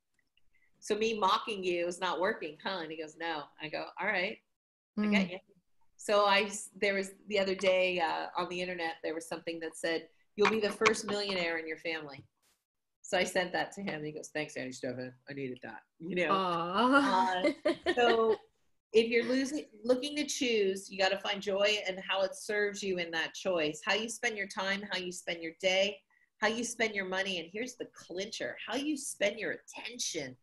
Speaker 1: So me mocking you is not working, huh? And he goes, no. I go, all right. I get you. So there was the other day on the internet, there was something that said, you'll be the first millionaire in your family. So I sent that to him. And he goes, thanks, Annie Stefan. I needed that. You know? So if you're looking to choose, you got to find joy and how it serves you in that choice. How you spend your time, how you spend your day, how you spend your money. And here's the clincher, how you spend your attention.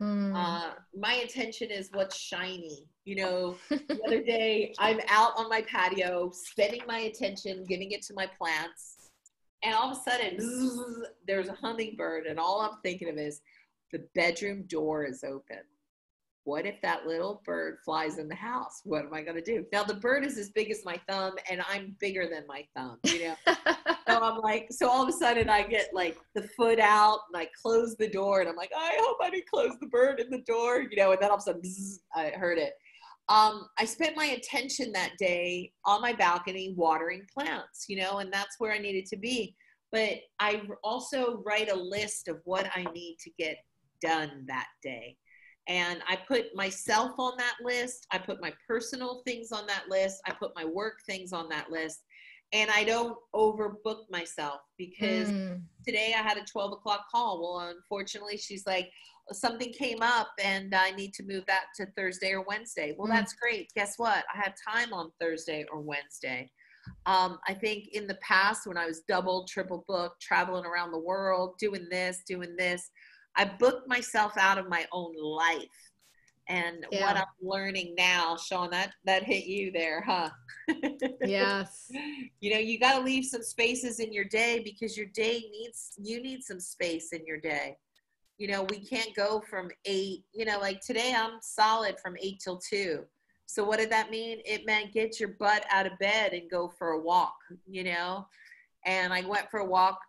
Speaker 1: My attention is what's shiny. You know, the other day I'm out on my patio, spending my attention, giving it to my plants. And all of a sudden, bzzz, there's a hummingbird. And all I'm thinking of is the bedroom door is open. What if that little bird flies in the house? What am I going to do? Now, the bird is as big as my thumb, and I'm bigger than my thumb, you know? So I'm like, so all of a sudden I get like the foot out and I close the door and I'm like, I hope I didn't close the bird in the door, you know, and then all of a sudden, bzzz, I heard it. I spent my attention that day on my balcony watering plants, you know, and that's where I needed to be. But I also write a list of what I need to get done that day. And I put myself on that list. I put my personal things on that list. I put my work things on that list. And I don't overbook myself because today I had a 12 o'clock call. Well, unfortunately, she's like, something came up and I need to move that to Thursday or Wednesday. Well, that's great. Guess what? I have time on Thursday or Wednesday. I think in the past when I was double, triple booked, traveling around the world, doing this, I booked myself out of my own life. And what I'm learning now, Sean, that hit you there, huh?
Speaker 2: Yes.
Speaker 1: You know, you got to leave some spaces in your day because your day you need some space in your day. You know, we can't go from 8, you know, like today I'm solid from 8 till 2. So what did that mean? It meant get your butt out of bed and go for a walk, you know? And I went for a walk.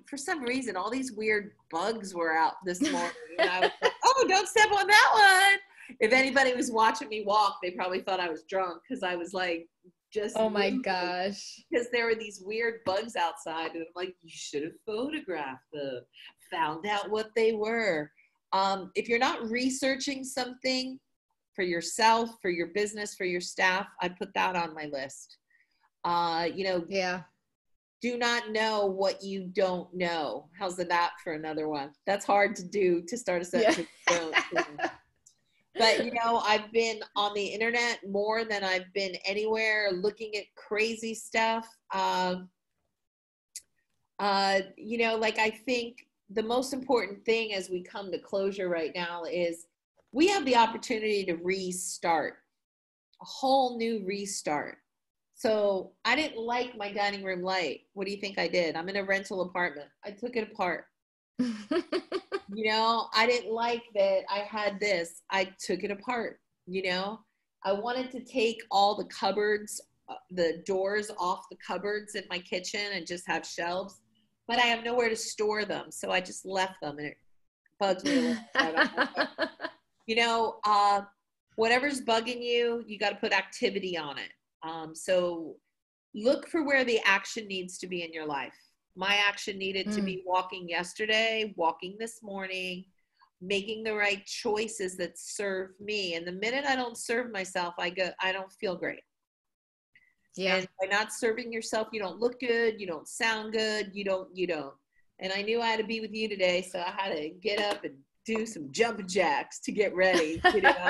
Speaker 1: For some reason, all these weird bugs were out this morning. And I was like, oh, don't step on that one. If anybody was watching me walk, they probably thought I was drunk because I was like, just.
Speaker 2: Oh my gosh.
Speaker 1: Because there were these weird bugs outside. And I'm like, you should have photographed them, found out what they were. If you're not researching something for yourself, for your business, for your staff, I put that on my list. You know, do not know what you don't know. How's that for another one? That's hard to do to start a sentence. But, you know, I've been on the internet more than I've been anywhere looking at crazy stuff. You know, like I think the most important thing as we come to closure right now is we have the opportunity to restart, a whole new restart. So I didn't like my dining room light. What do you think I did? I'm in a rental apartment. I took it apart. You know, I didn't like that I had this. I took it apart. You know, I wanted to take all the cupboards, the doors off the cupboards in my kitchen and just have shelves, but I have nowhere to store them. So I just left them, and it bugs me a little. So I don't like it. You know, whatever's bugging you, you got to put activity on it. So look for where the action needs to be in your life. My action needed to be walking yesterday, walking this morning, making the right choices that serve me. And the minute I don't serve myself, I don't feel great. Yeah. And by not serving yourself, you don't look good, you don't sound good, you don't. And I knew I had to be with you today, so I had to get up and do some jumping jacks to get ready. You know?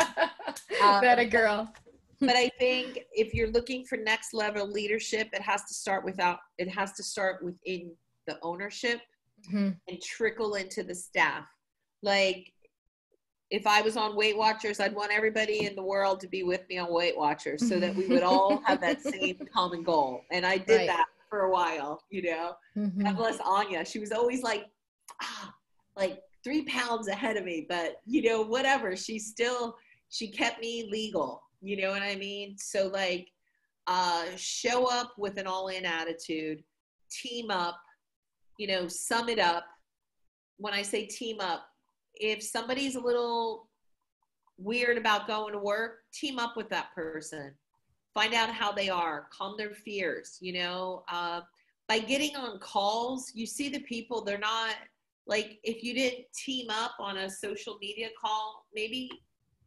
Speaker 2: That a girl.
Speaker 1: But I think if you're looking for next level leadership, it has to start within the ownership and trickle into the staff. Like if I was on Weight Watchers, I'd want everybody in the world to be with me on Weight Watchers so that we would all have that same common goal. And I did that for a while, you know. God bless Anya. She was always like 3 pounds ahead of me, but you know, whatever. She kept me legal. You know what I mean? So like, show up with an all-in attitude, team up, you know, sum it up. When I say team up, if somebody's a little weird about going to work, team up with that person. Find out how they are, calm their fears, you know. By getting on calls, you see the people, they're not, like if you didn't team up on a social media call, maybe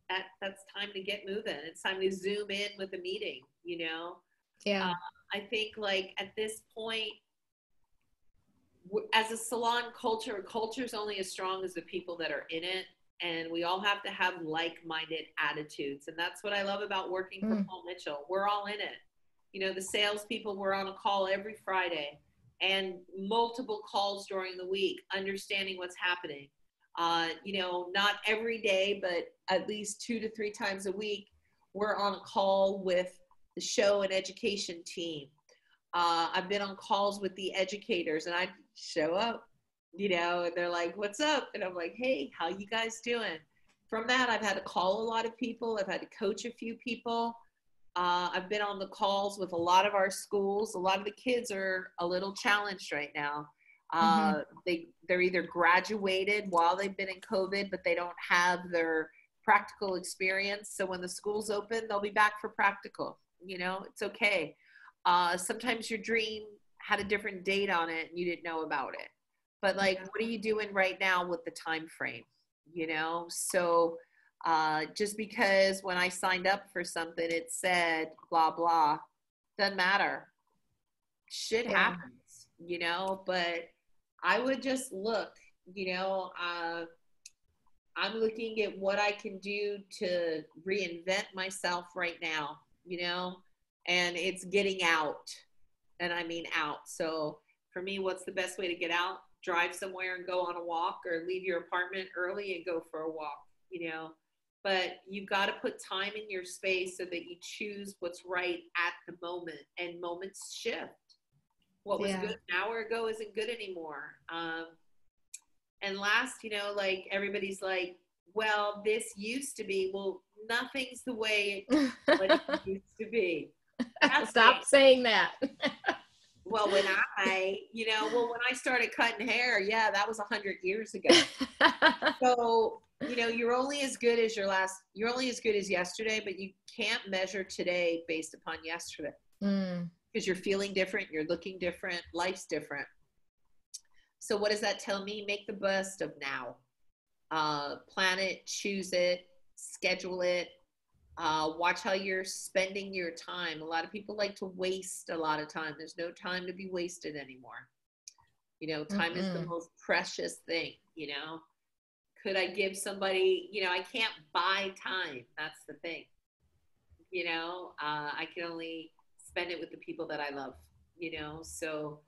Speaker 1: that's time to get moving. It's time to zoom in with a meeting, you know? Yeah. I think like at this point, as a salon culture is only as strong as the people that are in it. And we all have to have like-minded attitudes. And that's what I love about working for Paul Mitchell. We're all in it. You know, the salespeople, we're on a call every Friday and multiple calls during the week, understanding what's happening. You know, not every day, but at least 2 to 3 times a week, we're on a call with the show and education team. I've been on calls with the educators, and I show up, you know, and they're like, what's up? And I'm like, hey, how you guys doing? From that, I've had to call a lot of people. I've had to coach a few people. I've been on the calls with a lot of our schools. A lot of the kids are a little challenged right now. They're either graduated while they've been in COVID, but they don't have their practical experience. So when the school's open, they'll be back for practical. You know, it's okay. Sometimes your dream had a different date on it and you didn't know about it. But like, what are you doing right now with the time frame? You know, so just because when I signed up for something, it said blah, blah, doesn't matter. Shit happens, you know, but I would just look, you know, I'm looking at what I can do to reinvent myself right now, you know, and it's getting out, and I mean out. So for me, what's the best way to get out? Drive somewhere and go on a walk, or leave your apartment early and go for a walk, you know. But you've got to put time in your space so that you choose what's right at the moment, and moments shift. What was good an hour ago isn't good anymore. And last, you know, like everybody's like, well, this used to be. Well, nothing's the way it used to be.
Speaker 2: Stop saying that.
Speaker 1: Well, when I started cutting hair, that was 100 years ago. So, you know, you're only as good as yesterday, but you can't measure today based upon yesterday. Because you're feeling different, you're looking different, life's different. So what does that tell me? Make the best of now. Plan it, choose it, schedule it. Watch how you're spending your time. A lot of people like to waste a lot of time. There's no time to be wasted anymore. You know, time is the most precious thing, you know. Could I give somebody, you know, I can't buy time. That's the thing. You know, I can only spend it with the people that I love, you know. So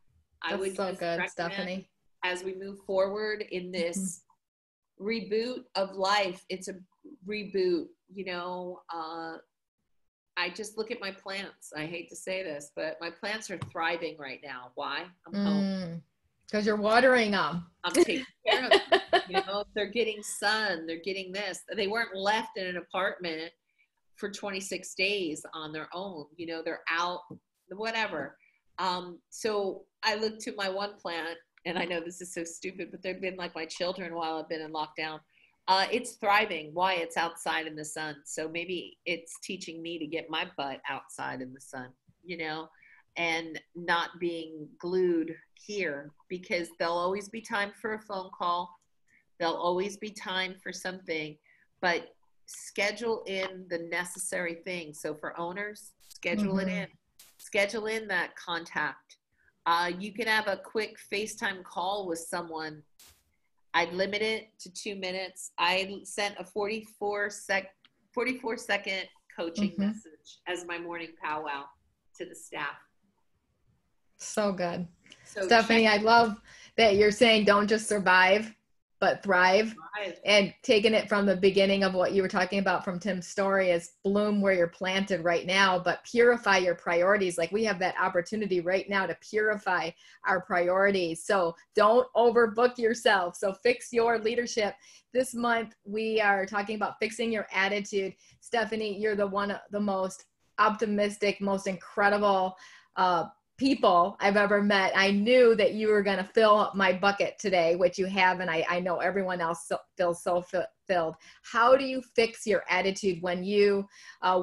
Speaker 1: I
Speaker 2: That's
Speaker 1: would
Speaker 2: so
Speaker 1: just
Speaker 2: good,
Speaker 1: recommend,
Speaker 2: Stephanie.
Speaker 1: as we move forward in this reboot of life, it's a reboot, you know. I just look at my plants. I hate to say this, but my plants are thriving right now. Why? I'm home.
Speaker 2: Because you're watering them.
Speaker 1: I'm taking care of them. You know, they're getting sun. They're getting this. They weren't left in an apartment for 26 days on their own. You know, they're out, whatever. So I looked to my one plant, and I know this is so stupid, but they've been like my children while I've been in lockdown. It's thriving. Why? It's outside in the sun. So maybe it's teaching me to get my butt outside in the sun, you know, and not being glued here, because there'll always be time for a phone call. There'll always be time for something, but schedule in the necessary things. So for owners, schedule it in. Schedule in that contact. You can have a quick FaceTime call with someone. I'd limit it to 2 minutes. I sent a 44-second coaching message as my morning powwow to the staff.
Speaker 2: So good.
Speaker 1: So
Speaker 2: Stephanie, I love that you're saying don't just survive, but thrive. And taking it from the beginning of what you were talking about from Tim's story is bloom where you're planted right now, but purify your priorities. Like we have that opportunity right now to purify our priorities. So don't overbook yourself. So fix your leadership. This month, we are talking about fixing your attitude. Stephanie, you're the most optimistic, most incredible people I've ever met. I knew that you were going to fill up my bucket today, which you have, and I know everyone else feels so filled. How do you fix your attitude when you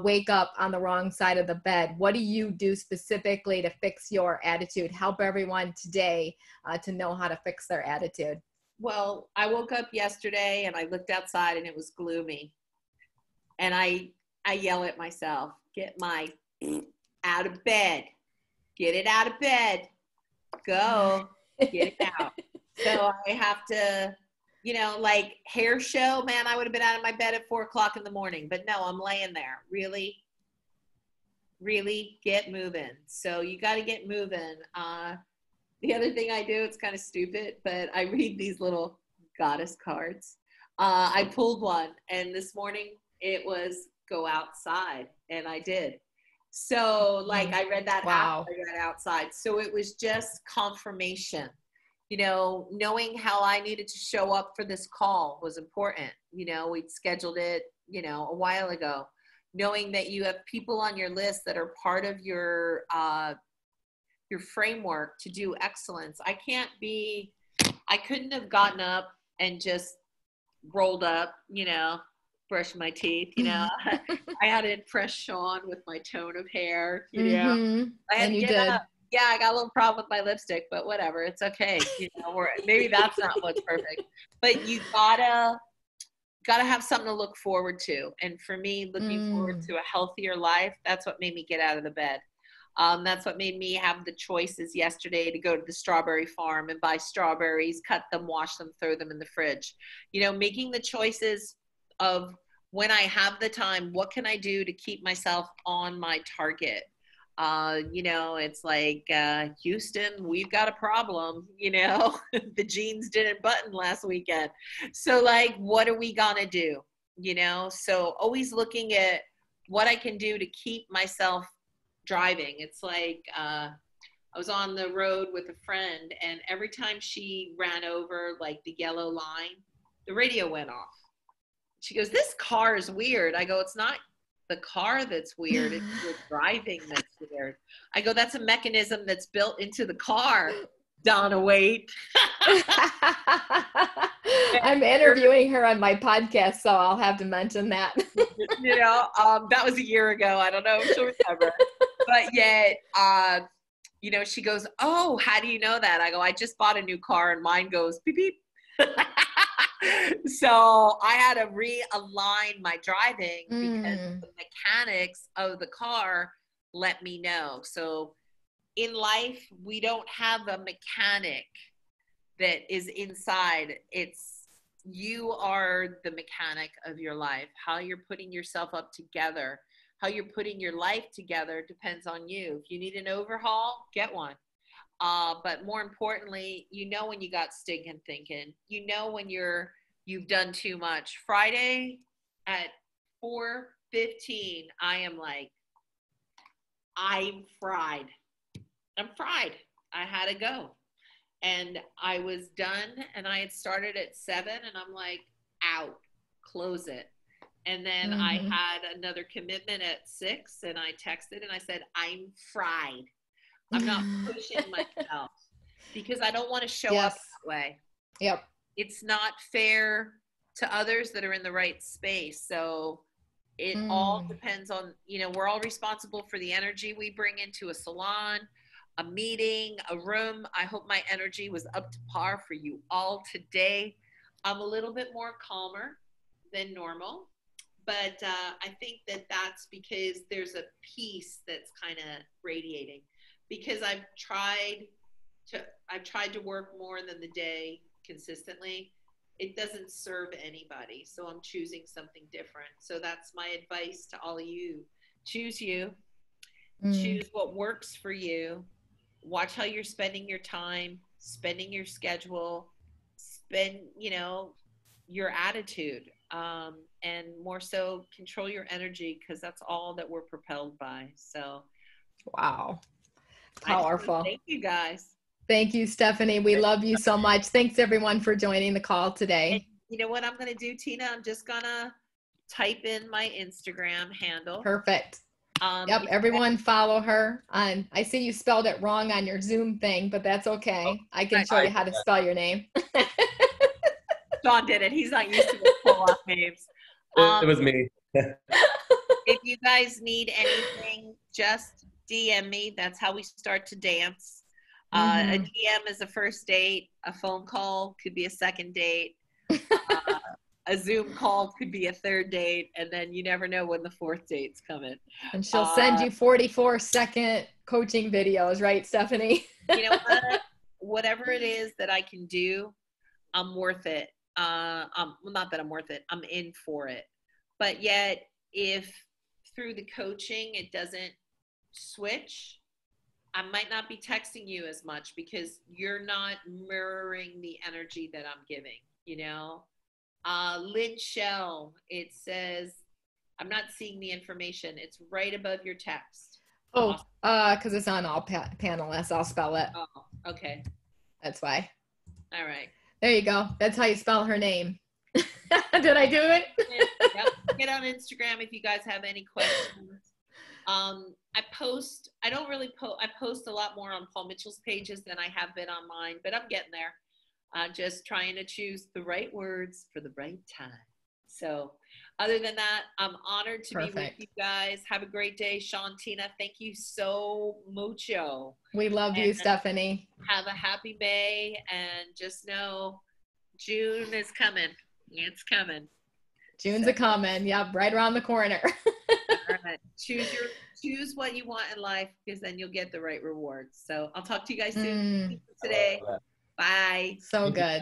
Speaker 2: wake up on the wrong side of the bed? What do you do specifically to fix your attitude? Help everyone today to know how to fix their attitude.
Speaker 1: Well, I woke up yesterday and I looked outside and it was gloomy. And I yell at myself, get my out of bed. Get it out of bed. Go. Get it out. So I have to, you know, like hair show, man, I would have been out of my bed at 4:00 in the morning. But no, I'm laying there. Really get moving. So you got to get moving. The other thing I do, it's kind of stupid, but I read these little goddess cards. I pulled one, and this morning it was go outside, and I did. So like I read that after I got outside. So it was just confirmation, you know, knowing how I needed to show up for this call was important. You know, we'd scheduled it, you know, a while ago, knowing that you have people on your list that are part of your framework to do excellence. I couldn't have gotten up and just rolled up, you know, brush my teeth, you know. I had to impress Sean with my tone of hair, you know. I had to get up. Yeah, I got a little problem with my lipstick, but whatever, it's okay. You know, maybe that's not what's perfect. But you gotta have something to look forward to. And for me, looking forward to a healthier life, that's what made me get out of the bed. That's what made me have the choices yesterday to go to the strawberry farm and buy strawberries, cut them, wash them, throw them in the fridge. You know, making the choices of when I have the time, what can I do to keep myself on my target? You know, it's like, Houston, we've got a problem, you know, the jeans didn't button last weekend. So like, what are we gonna do? You know, so always looking at what I can do to keep myself driving. It's like, I was on the road with a friend, and every time she ran over like the yellow line, the radio went off. She goes, this car is weird. I go, it's not the car that's weird. It's the driving that's weird. I go, that's a mechanism that's built into the car. Donna, wait.
Speaker 2: I'm interviewing her on my podcast, so I'll have to mention that.
Speaker 1: You know, that was a year ago. I don't know if she'll remember. But yet, you know, she goes, oh, how do you know that? I go, I just bought a new car and mine goes beep, beep. So I had to realign my driving because the mechanics of the car let me know. So in life, we don't have a mechanic that is inside. It's you are the mechanic of your life. How you're putting yourself up together, how you're putting your life together depends on you. If you need an overhaul, get one. But more importantly, you know when you got stinking thinking. You know when you've done too much. Friday at 4:15, I am like, I'm fried. I'm fried. I had to go. And I was done, and I had started at 7, and I'm like, out, close it. And then I had another commitment at 6, and I texted and I said, I'm fried. I'm not pushing myself because I don't want to show up that way.
Speaker 2: Yep.
Speaker 1: It's not fair to others that are in the right space. So it all depends on, we're all responsible for the energy we bring into a salon, a meeting, a room. I hope my energy was up to par for you all today. I'm a little bit more calmer than normal, but I think that's because there's a peace that's kind of radiating, because I've tried to work more than the day consistently. It doesn't serve anybody. So I'm choosing something different. So that's my advice to all of you. Choose you. Choose what works for you. Watch how you're spending your time, spending your schedule, spend, your attitude, and more so control your energy, because that's all that we're propelled by. So,
Speaker 2: wow. Powerful.
Speaker 1: Thank you guys.
Speaker 2: Thank you, Stephanie. We love you so much. Thanks everyone for joining the call today.
Speaker 1: And you know what I'm going to do, Tina? I'm just going to type in my Instagram handle.
Speaker 2: Perfect. Yep. Everyone follow her on, I see you spelled it wrong on your Zoom thing, but that's okay. I can show you how to spell your name.
Speaker 1: Sean did it. He's not used to pull off names.
Speaker 3: It was me.
Speaker 1: If you guys need anything, just DM me. That's how we start to dance. A DM is a first date. A phone call could be a second date. A Zoom call could be a third date. And then you never know when the fourth date's coming.
Speaker 2: And she'll send you 44-second coaching videos, right, Stephanie?
Speaker 1: You know what? Whatever it is that I can do, I'm worth it. Well, not that I'm worth it. I'm in for it. But yet, if through the coaching it doesn't switch, I might not be texting you as much because you're not mirroring the energy that I'm giving, Lynn Shell, it says, I'm not seeing the information. It's right above your text.
Speaker 2: Oh, because it's on all panelists. I'll spell it.
Speaker 1: Oh, okay.
Speaker 2: That's why.
Speaker 1: All right.
Speaker 2: There you go. That's how you spell her name. Did I do it?
Speaker 1: Yep. Get on Instagram if you guys have any questions. I post a lot more on Paul Mitchell's pages than I have been on mine, but I'm getting there. Just trying to choose the right words for the right time. So other than that, I'm honored to be with you guys. Have a great day. Sean, Tina, thank you so mucho.
Speaker 2: We love you, Stephanie.
Speaker 1: Have a happy May, and just know June is coming. It's coming.
Speaker 2: June's a coming. Yep, right around the corner.
Speaker 1: All right. Choose what you want in life, because then you'll get the right rewards. So I'll talk to you guys soon today. Bye.
Speaker 2: So good.